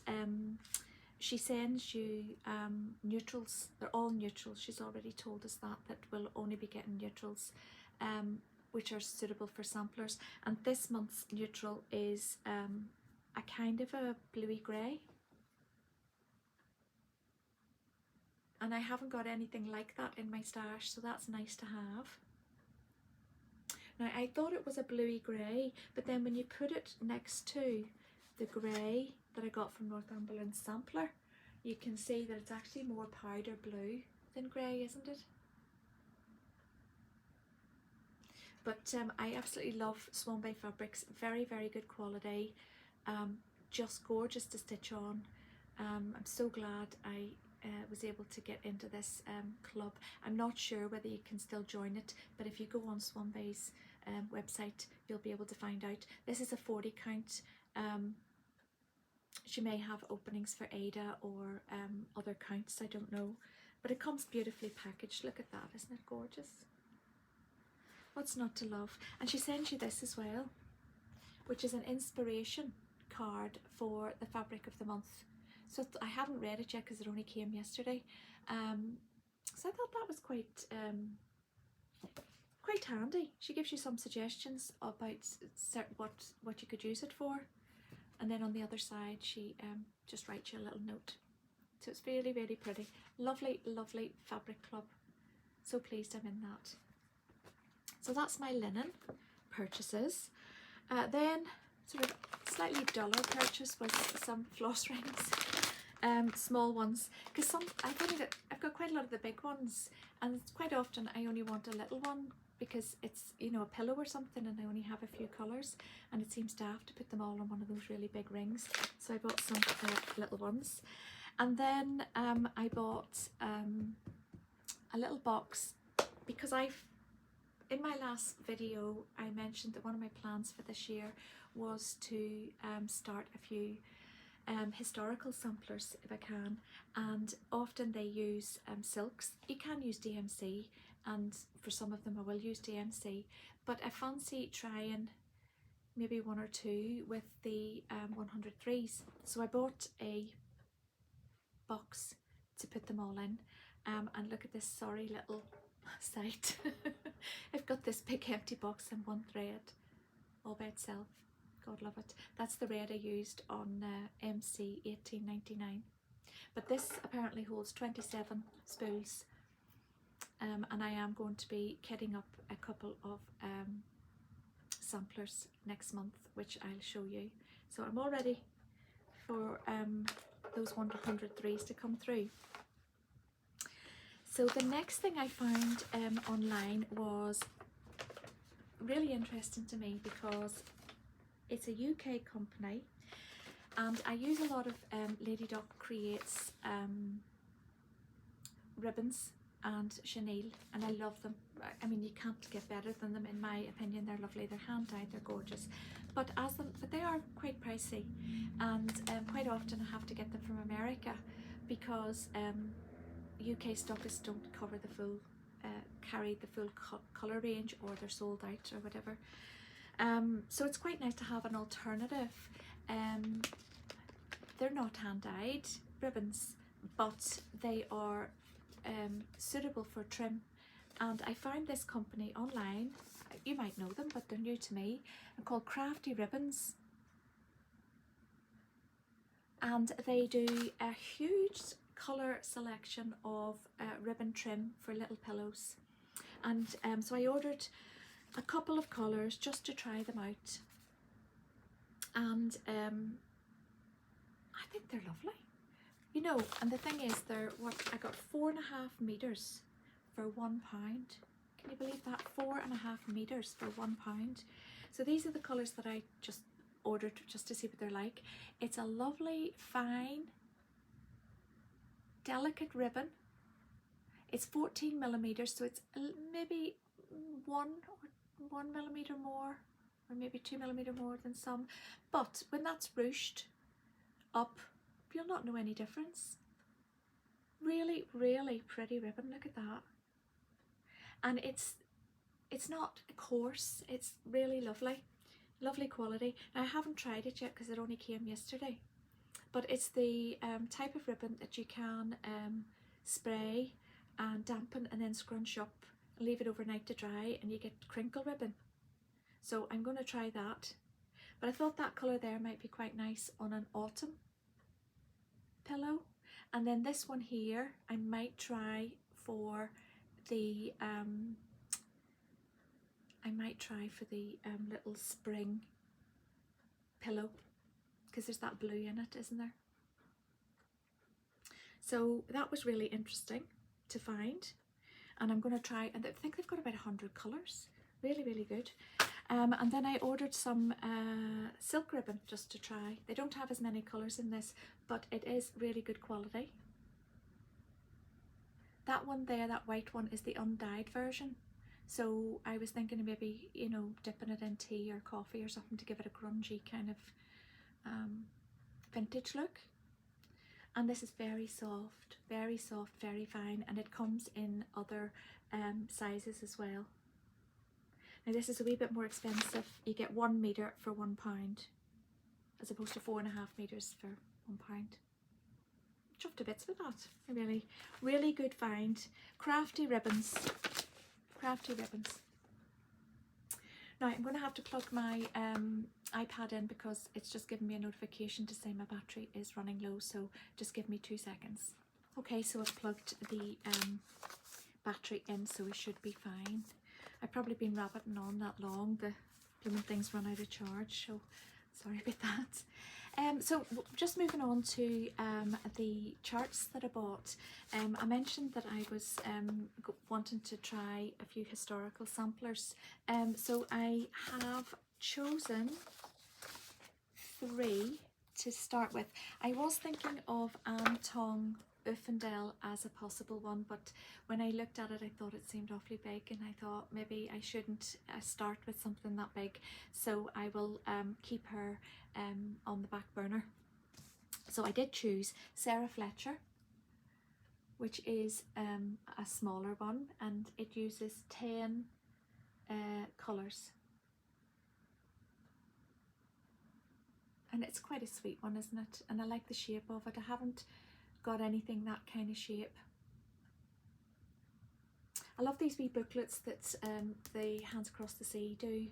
Speaker 1: she sends you neutrals. They're all neutrals. She's already told us that we'll only be getting neutrals which are suitable for samplers. And this month's neutral is a kind of a bluey grey. And I haven't got anything like that in my stash, so that's nice to have. Now I thought it was a bluey grey, but then when you put it next to the grey that I got from Northumberland Sampler, you can see that it's actually more powder blue than grey, isn't it? But I absolutely love Swan Bay Fabrics. Very, very good quality. Just gorgeous to stitch on. I'm so glad I was able to get into this club. I'm not sure whether you can still join it, but if you go on Swan Bay's website, you'll be able to find out. This is a 40 count. She may have openings for Ada or other counts, I don't know, but it comes beautifully packaged. Look at that, isn't it gorgeous? What's not to love? And she sends you this as well, which is an inspiration card for the fabric of the month. So I haven't read it yet because it only came yesterday. So I thought that was quite handy. She gives you some suggestions about what you could use it for, and then on the other side she just writes you a little note. So it's really, really pretty. Lovely, lovely fabric club. So pleased I'm in that. So that's my linen purchases. Then sort of slightly duller purchase was some floss rings, small ones, because I've got quite a lot of the big ones, and quite often I only want a little one because it's, you know, a pillow or something, and I only have a few colours, and it seems daft to put them all on one of those really big rings. So I bought some little ones, and then I bought a little box because in my last video I mentioned that one of my plans for this year was to start a few historical samplers if I can, and often they use silks. You can use DMC, and for some of them I will use DMC, but I fancy trying maybe one or two with the 103s. So I bought a box to put them all in, and look at this sorry little site. I've got this big empty box and one thread all by itself. God love it. That's the red I used on MC 1899, but this apparently holds 27 spools, and I am going to be kitting up a couple of samplers next month, which I'll show you. So I'm all ready for those 103s to come through. So the next thing I found online was really interesting to me because it's a UK company, and I use a lot of Ladybug Creates ribbons and chenille, and I love them. I mean, you can't get better than them in my opinion. They're lovely, they're hand dyed, they're gorgeous, but they are quite pricey, and quite often I have to get them from America because UK stockists don't cover the full carry the full colour range, or they're sold out or whatever. So it's quite nice to have an alternative. They're not hand dyed ribbons, but they are suitable for trim, and I found this company online. You might know them, but they're new to me. They're called Crafty Ribbons, and they do a huge colour selection of ribbon trim for little pillows, and so I ordered a couple of colours just to try them out, and I think they're lovely, you know. And the thing is, they're what I got 4.5 meters for £1. Can you believe that? 4.5 meters for £1. So these are the colours that I just ordered just to see what they're like. It's a lovely, fine, delicate ribbon. It's 14 millimeters, so it's maybe 1 millimeter more, or maybe 2 millimeter more than some, but when that's ruched up you'll not know any difference. Really, really pretty ribbon. Look at that. And it's not coarse, it's really lovely, lovely quality. Now I haven't tried it yet because it only came yesterday, but it's the type of ribbon that you can spray and dampen and then scrunch up and leave it overnight to dry, and you get crinkle ribbon. So I'm going to try that, but I thought that colour there might be quite nice on an autumn pillow. And then this one here I might try for the little spring pillow, because there's that blue in it, isn't there? So that was really interesting to find, and I'm going to try, and I think they've got about 100 colours. Really, really good. And then I ordered some silk ribbon just to try. They don't have as many colours in this, but it is really good quality. That one there, that white one, is the undyed version. So I was thinking of maybe, you know, dipping it in tea or coffee or something to give it a grungy kind of vintage look. And this is very soft, very fine, and it comes in other sizes as well. Now this is a wee bit more expensive. You get 1 meter for £1. as opposed to 4.5 meters for £1. Chuffed to bits with that. A really, really good find. Crafty ribbons. Crafty ribbons. Now I'm going to have to plug my iPad in because it's just given me a notification to say my battery is running low, so just give me 2 seconds. Okay, so I've plugged the battery in, so it should be fine. I've probably been rabbiting on that long, the blooming things run out of charge, so sorry about that. So just moving on to the charts that I bought. I mentioned that I was wanting to try a few historical samplers. So I have chosen 3 to start with. I was thinking of Anton Uffendell as a possible one, but when I looked at it I thought it seemed awfully big, and I thought maybe I shouldn't start with something that big, so I will keep her on the back burner. So I did choose Sarah Fletcher, which is a smaller one, and it uses 10 colours, and it's quite a sweet one, isn't it? And I like the shape of it. I haven't got anything that kind of shape. I love these wee booklets that the Hands Across the Sea do.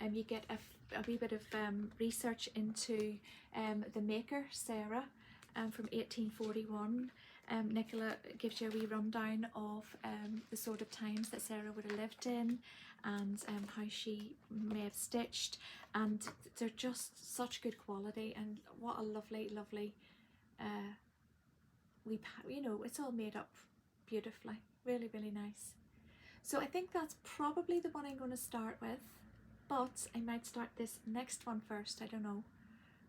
Speaker 1: You get a wee bit of research into the maker, Sarah, from 1841. Nicola gives you a wee rundown of the sort of times that Sarah would have lived in, and how she may have stitched, and they're just such good quality, and what a lovely, lovely you know, it's all made up beautifully. Really, really nice. So I think that's probably the one I'm going to start with, but I might start this next one first. I don't know.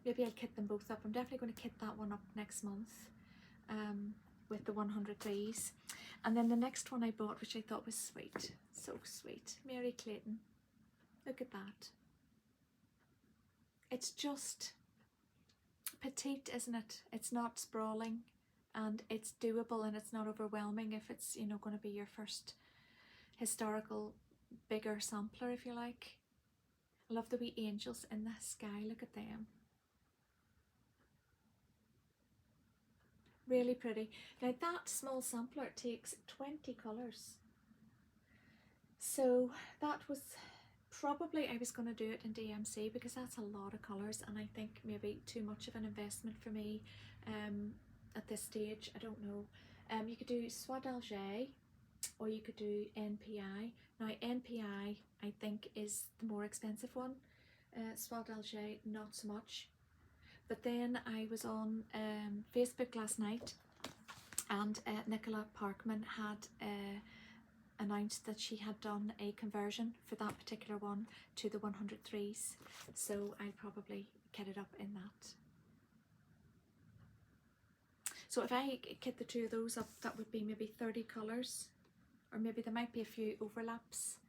Speaker 1: Maybe I'll kit them both up. I'm definitely going to kit that one up next month with the 100 Threes. And then the next one I bought, which I thought was sweet. So sweet. Mary Clayton. Look at that. It's just petite, isn't it? It's not sprawling, and it's doable, and it's not overwhelming if it's, you know, going to be your first historical bigger sampler, if you like. I love the wee angels in the sky. Look at them. Really pretty. Now that small sampler takes 20 colours. So that was probably, I was going to do it in DMC because that's a lot of colours, and I think maybe too much of an investment for me at this stage. I don't know. You could do Soie d'Alger, or you could do NPI. Now NPI I think is the more expensive one. Soie d'Alger not so much. But then I was on Facebook last night, and Nicola Parkman had announced that she had done a conversion for that particular one to the 100 Threes, so I'll probably kit it up in that. So if I kit the 2 of those up, that would be maybe 30 colours, or maybe there might be a few overlaps,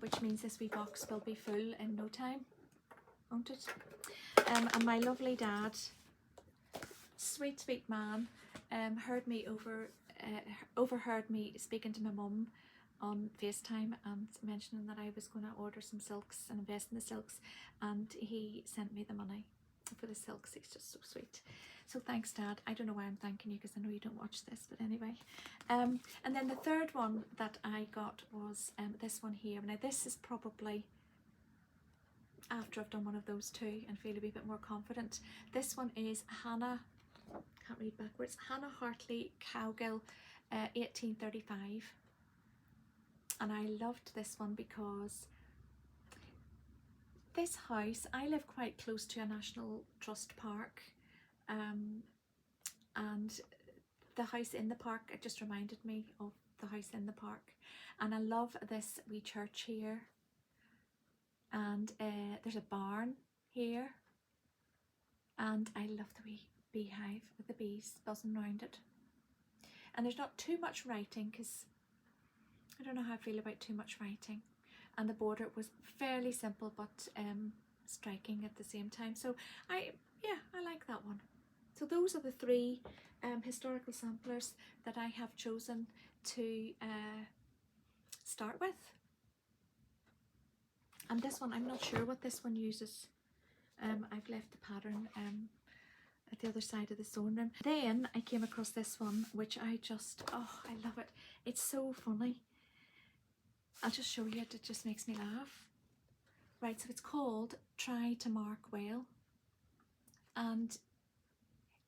Speaker 1: which means this wee box will be full in no time, won't it? And my lovely dad, sweet, sweet man, overheard me speaking to my mum on FaceTime and mentioning that I was going to order some silks and invest in the silks, and he sent me the money for the silks. He's just so sweet. So thanks, Dad. I don't know why I'm thanking you, because I know you don't watch this, but anyway. And then the third one that I got was this one here. Now this is probably after I've done one of those 2 and feel a wee bit more confident. This one is Hannah, can't read backwards, Hannah Hartley Cowgill, 1835. And I loved this one because this house, I live quite close to a National Trust park, and the house in the park, it just reminded me of the house in the park. And I love this wee church here, and there's a barn here, and I love the wee beehive with the bees buzzing around it. And there's not too much writing, because I don't know how I feel about too much writing, and the border was fairly simple but striking at the same time. So I like that one. So those are the 3 historical samplers that I have chosen to start with. And this one, I'm not sure what this one uses. I've left the pattern at the other side of the sewing room. Then I came across this one, which I just, oh, I love it. It's so funny. I'll just show you it, it just makes me laugh. Right, so it's called Try to Mark Well. And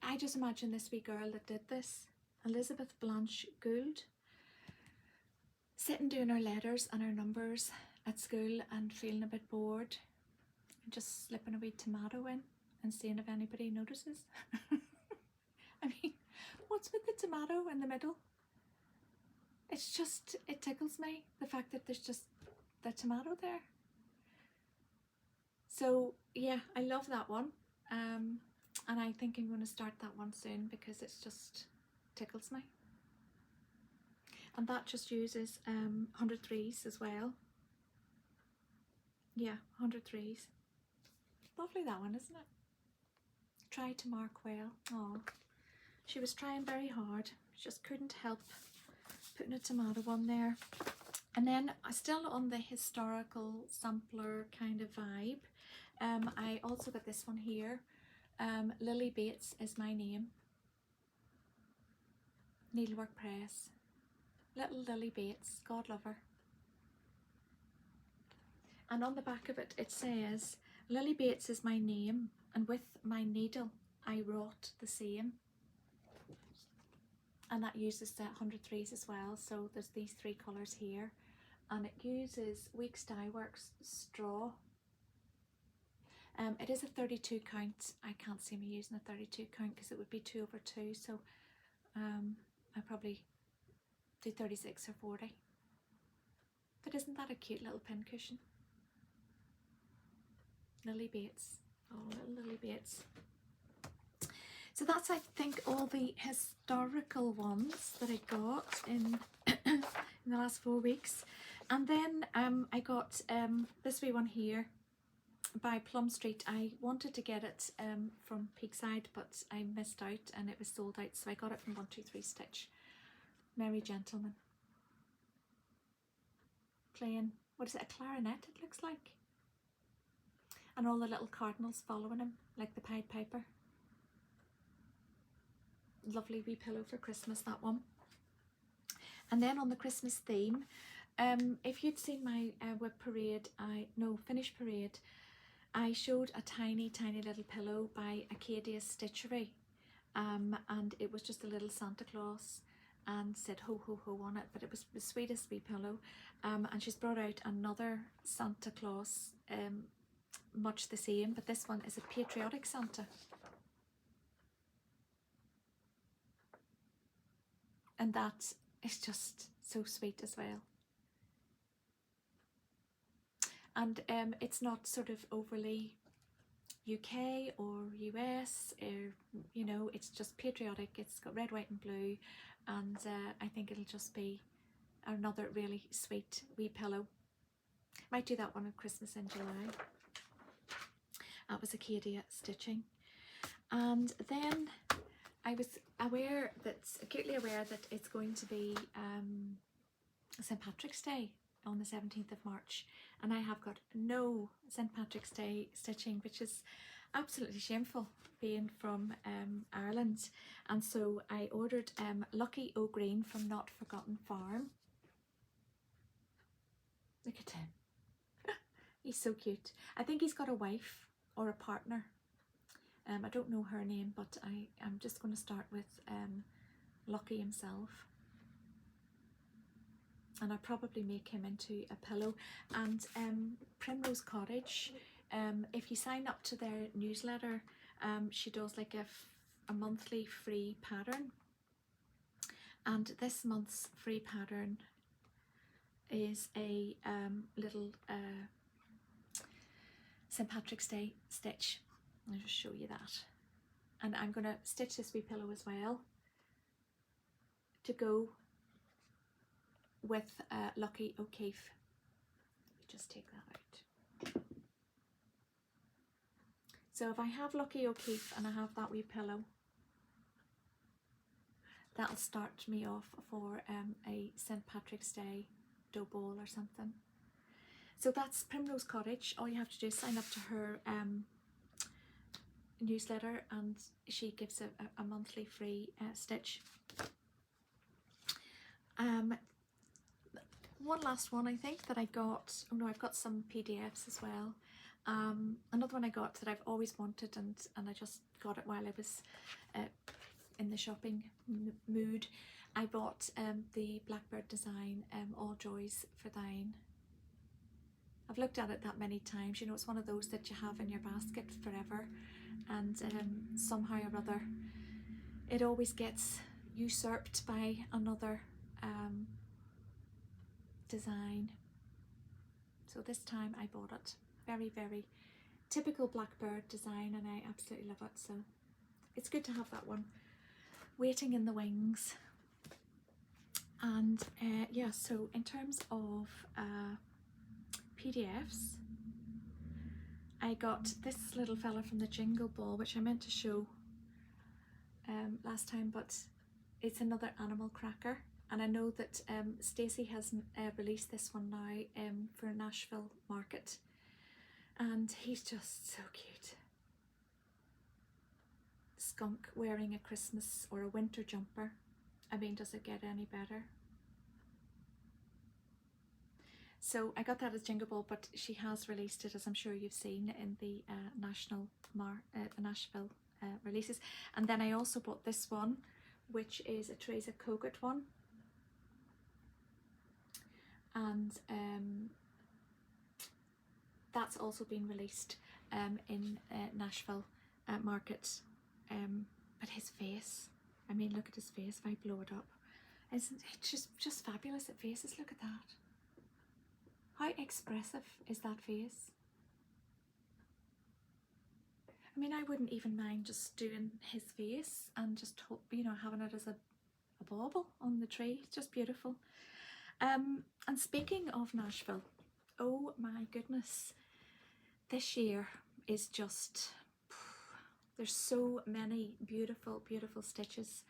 Speaker 1: I just imagine this wee girl that did this, Elizabeth Blanche Gould, sitting doing her letters and her numbers at school and feeling a bit bored, and just slipping a wee tomato in and seeing if anybody notices. I mean, what's with the tomato in the middle? It's just, it tickles me, the fact that there's just the tomato there. So yeah, I love that one. And I think I'm going to start that one soon because it's just tickles me. And that just uses 103s as well. Yeah, 103s. Lovely that one, isn't it? Try to Mark Well. Oh, she was trying very hard. She just couldn't help putting a tomato on there. And then still on the historical sampler kind of vibe, I also got this one here. Lily Bates is my name. Needlework Press. Little Lily Bates, God love her. And on the back of it, it says, Lily Bates is my name, and with my needle I wrought the same. And that uses the 103s as well, so there's these three colours here. And it uses Weeks Dye Works straw. It is a 32 count. I can't see me using a 32 count because it would be 2/2, so I probably do 36 or 40. But isn't that a cute little pin cushion? Lily Bates. Oh, little Lily Bates. So that's, I think, all the historical ones that I got in, in the last 4 weeks. And then I got this wee one here by Plum Street. I wanted to get it from Peakside, but I missed out and it was sold out, so I got it from 123 Stitch. Merry Gentleman. Playing, what is it, a clarinet it looks like? And all the little cardinals following him, like the Pied Piper. Lovely wee pillow for Christmas, that one. And then on the Christmas theme, if you'd seen my WIP parade, finish parade, I showed a tiny little pillow by Acadia Stitchery, and it was just a little Santa Claus and said ho ho ho on it, but it was the sweetest wee pillow. And she's brought out another Santa Claus, much the same, but this one is a patriotic Santa. And that is just so sweet as well. And it's not sort of overly UK or US, or, you know, it's just patriotic. It's got red, white and blue, and I think it'll just be another really sweet wee pillow. Might do that one at Christmas in July. That was Acadia Stitching. And then I was acutely aware that it's going to be St. Patrick's Day on the 17th of March, and I have got no St. Patrick's Day stitching, which is absolutely shameful being from Ireland. And so I ordered Lucky O'Green from Not Forgotten Farm. Look at him. He's so cute. I think he's got a wife or a partner. I don't know her name, but I'm just going to start with Lucky himself. And I'll probably make him into a pillow. And Primrose Cottage, if you sign up to their newsletter, she does like a monthly free pattern. And this month's free pattern is a little St. Patrick's Day stitch. I'll just show you that. And I'm going to stitch this wee pillow as well to go with Lucky O'Keefe. Just take that out. So if I have Lucky O'Keefe and I have that wee pillow, that'll start me off for a St. Patrick's Day dough ball or something. So that's Primrose Cottage. All you have to do is sign up to her newsletter, and she gives a monthly free stitch. One last one I think that I got, oh no, I've got some PDFs as well. Another one I got that I've always wanted, and I just got it while I was in the shopping mood. I bought the Blackbird design, All Joys for Thine. I've looked at it that many times, you know, it's one of those that you have in your basket forever, and somehow or other it always gets usurped by another design. So this time I bought it. Very, very typical Blackbird design, and I absolutely love it, so it's good to have that one waiting in the wings. And yeah, so in terms of PDFs, I got this little fella from the Jingle Ball, which I meant to show last time, but it's another animal cracker, and I know that Stacey has released this one now for Nashville Market, and he's just so cute. Skunk wearing a Christmas or a winter jumper. I mean, does it get any better? So I got that as Jingle Ball, but she has released it, as I'm sure you've seen, in the Nashville releases. And then I also bought this one, which is a Teresa Kogut one, and that's also been released in Nashville Market. But his face, I mean, look at his face. If I blow it up, isn't it just fabulous at faces? Look at that. How expressive is that face? I mean, I wouldn't even mind just doing his face and just, you know, having it as a bauble on the tree. It's just beautiful. And speaking of Nashville, oh my goodness, this year is just, there's so many beautiful, beautiful stitches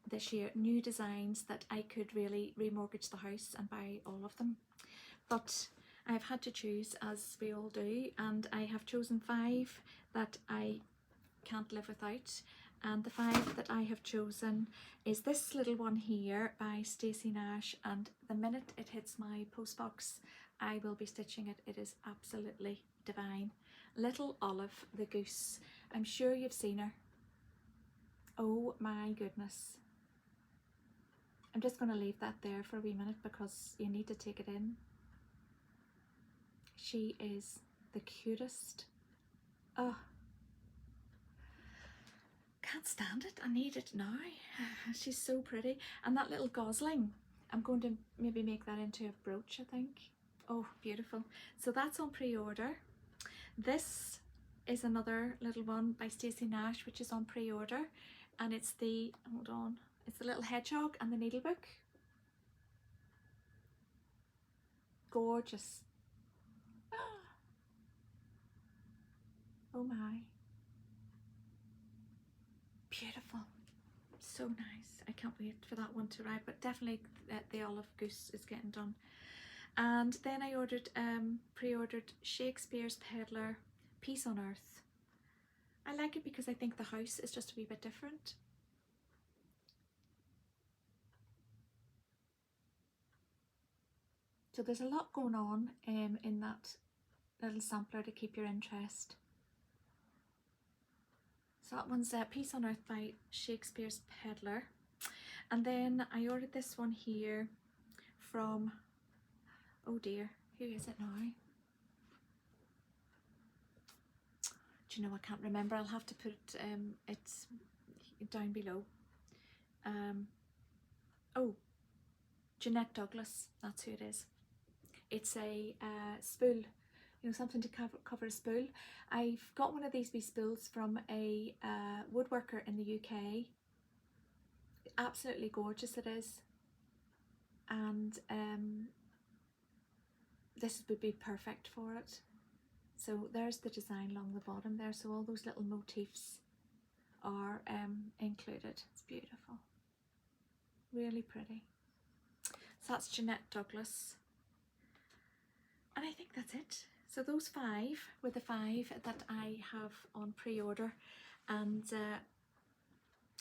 Speaker 1: this year. New designs that I could really remortgage the house and buy all of them. But I've had to choose, as we all do, and I have chosen 5 that I can't live without. And the 5 that I have chosen is this little one here by Stacey Nash, and the minute it hits my postbox I will be stitching it. It is absolutely divine. Little Olive the Goose. I'm sure you've seen her. Oh my goodness. I'm just going to leave that there for a wee minute because you need to take it in. She is the cutest. Oh, can't stand it. I need it now. She's so pretty. And that little gosling, I'm going to maybe make that into a brooch, I think. Oh, beautiful. So that's on pre-order. This is another little one by Stacey Nash, which is on pre-order, and it's the, hold on, it's the little hedgehog and the needlebook. Gorgeous. Oh my. Beautiful. So nice. I can't wait for that one to arrive, but definitely the Olive Goose is getting done. And then I ordered, pre-ordered Shakespeare's Peddler, Peace on Earth. I like it because I think the house is just a wee bit different. So there's a lot going on in that little sampler to keep your interest. So that one's Peace on Earth by Shakespeare's Peddler. And then I ordered this one here from, oh dear, who is it now? Do you know, I can't remember. I'll have to put it down below. Oh, Jeanette Douglas, that's who it is. It's a spool, you know, something to cover a spool. I've got one of these wee spools from a woodworker in the UK. Absolutely gorgeous it is. And this would be perfect for it. So there's the design along the bottom there. So all those little motifs are included. It's beautiful. Really pretty. So that's Jeanette Douglas. And I think that's it. So those 5 were the 5 that I have on pre-order. and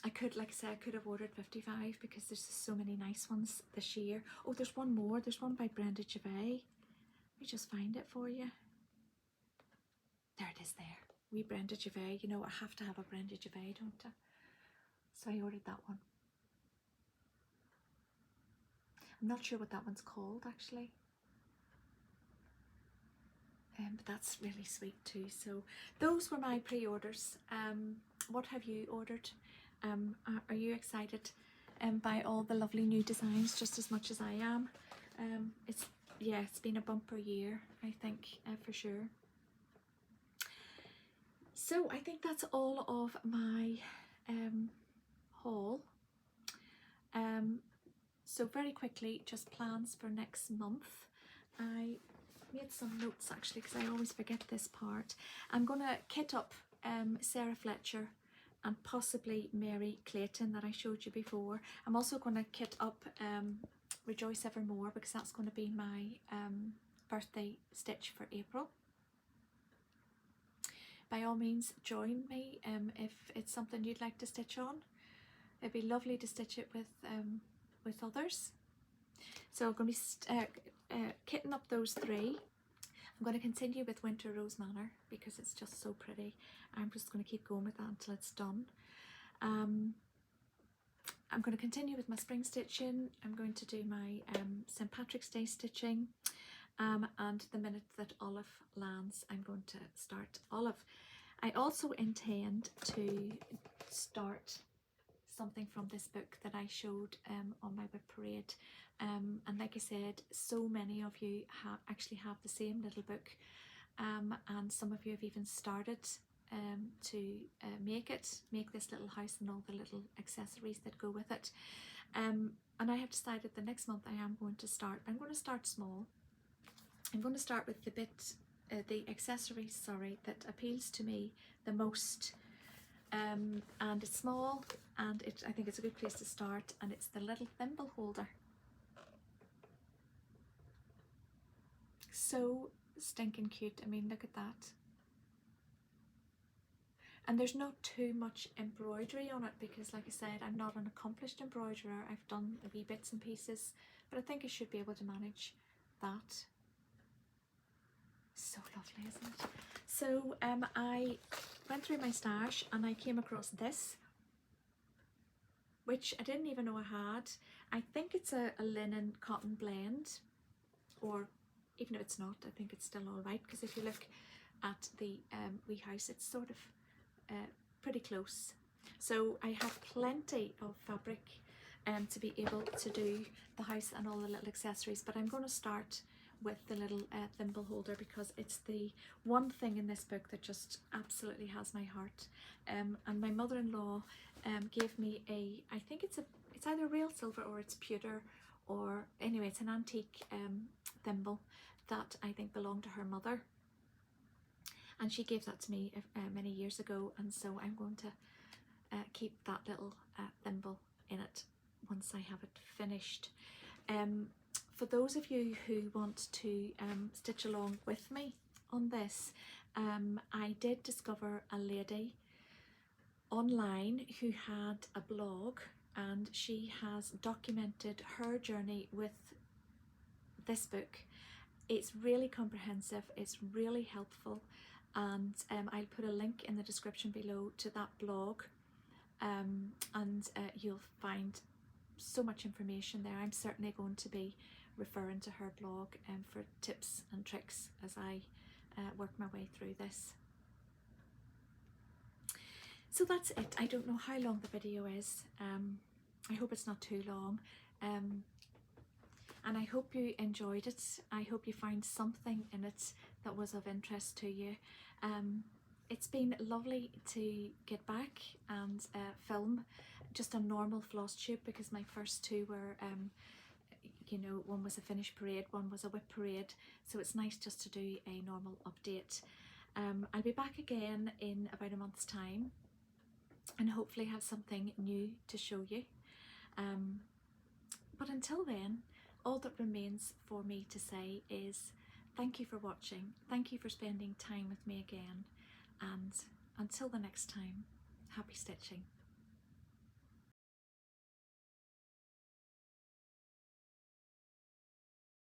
Speaker 1: I could, like I said, I could have ordered 55 because there's so many nice ones this year. Oh, there's one more. There's one by Brenda Gervais. Let me just find it for you. There it is there. Wee Brenda Gervais. You know, I have to have a Brenda Gervais, don't I? So I ordered that one. I'm not sure what that one's called actually. But that's really sweet too. So those were my pre-orders. What have you ordered? Are you excited by all the lovely new designs just as much as I am? It's been a bumper year, I think, for sure. So I think that's all of my haul. So very quickly, just plans for next month. I made some notes actually because I always forget this part. I'm going to kit up Sarah Fletcher and possibly Mary Clayton that I showed you before. I'm also going to kit up Rejoice Evermore because that's going to be my birthday stitch for April. By all means join me if it's something you'd like to stitch on. It'd be lovely to stitch it with others. So I'm going to be kitting up those three. I'm going to continue with Winter Rose Manor because it's just so pretty. I'm just going to keep going with that until it's done. I'm going to continue with my spring stitching. I'm going to do my St. Patrick's Day stitching. And the minute that Olive lands, I'm going to start Olive. I also intend to start something from this book that I showed on my WIP parade. And like I said, so many of you actually have the same little book, and some of you have even started to make this little house and all the little accessories that go with it. And I have decided the next month I'm going to start small. I'm going to start with the accessories, that appeals to me the most. And it's small, and I think it's a good place to start, and it's the little thimble holder. So stinking cute. I mean, look at that. And there's not too much embroidery on it because, like I said, I'm not an accomplished embroiderer. I've done a wee bits and pieces, but I think I should be able to manage that. So lovely, isn't it? So I went through my stash and I came across this, which I didn't even know I had. I think it's a linen cotton blend, or even if it's not, I think it's still all right, because if you look at the wee house, it's sort of pretty close. So I have plenty of fabric to be able to do the house and all the little accessories, but I'm going to start with the little thimble holder because it's the one thing in this book that just absolutely has my heart. And my mother-in-law gave me I think it's either real silver or it's pewter, or anyway it's an antique thimble that I think belonged to her mother, and she gave that to me many years ago, and so I'm going to keep that little thimble in it once I have it finished. For those of you who want to stitch along with me on this, I did discover a lady online who had a blog, and she has documented her journey with this book. It's really comprehensive, it's really helpful, and I'll put a link in the description below to that blog, and you'll find so much information there. I'm certainly going to be referring to her blog for tips and tricks as I work my way through this. So that's it. I don't know how long the video is. I hope it's not too long, and I hope you enjoyed it. I hope you found something in it that was of interest to you. It's been lovely to get back and film just a normal Flosstube, because my first two were you know, one was a finish parade, one was a WIP parade, so it's nice just to do a normal update. I'll be back again in about a month's time and hopefully have something new to show you. But until then, all that remains for me to say is thank you for watching, thank you for spending time with me again, and until the next time, Happy stitching.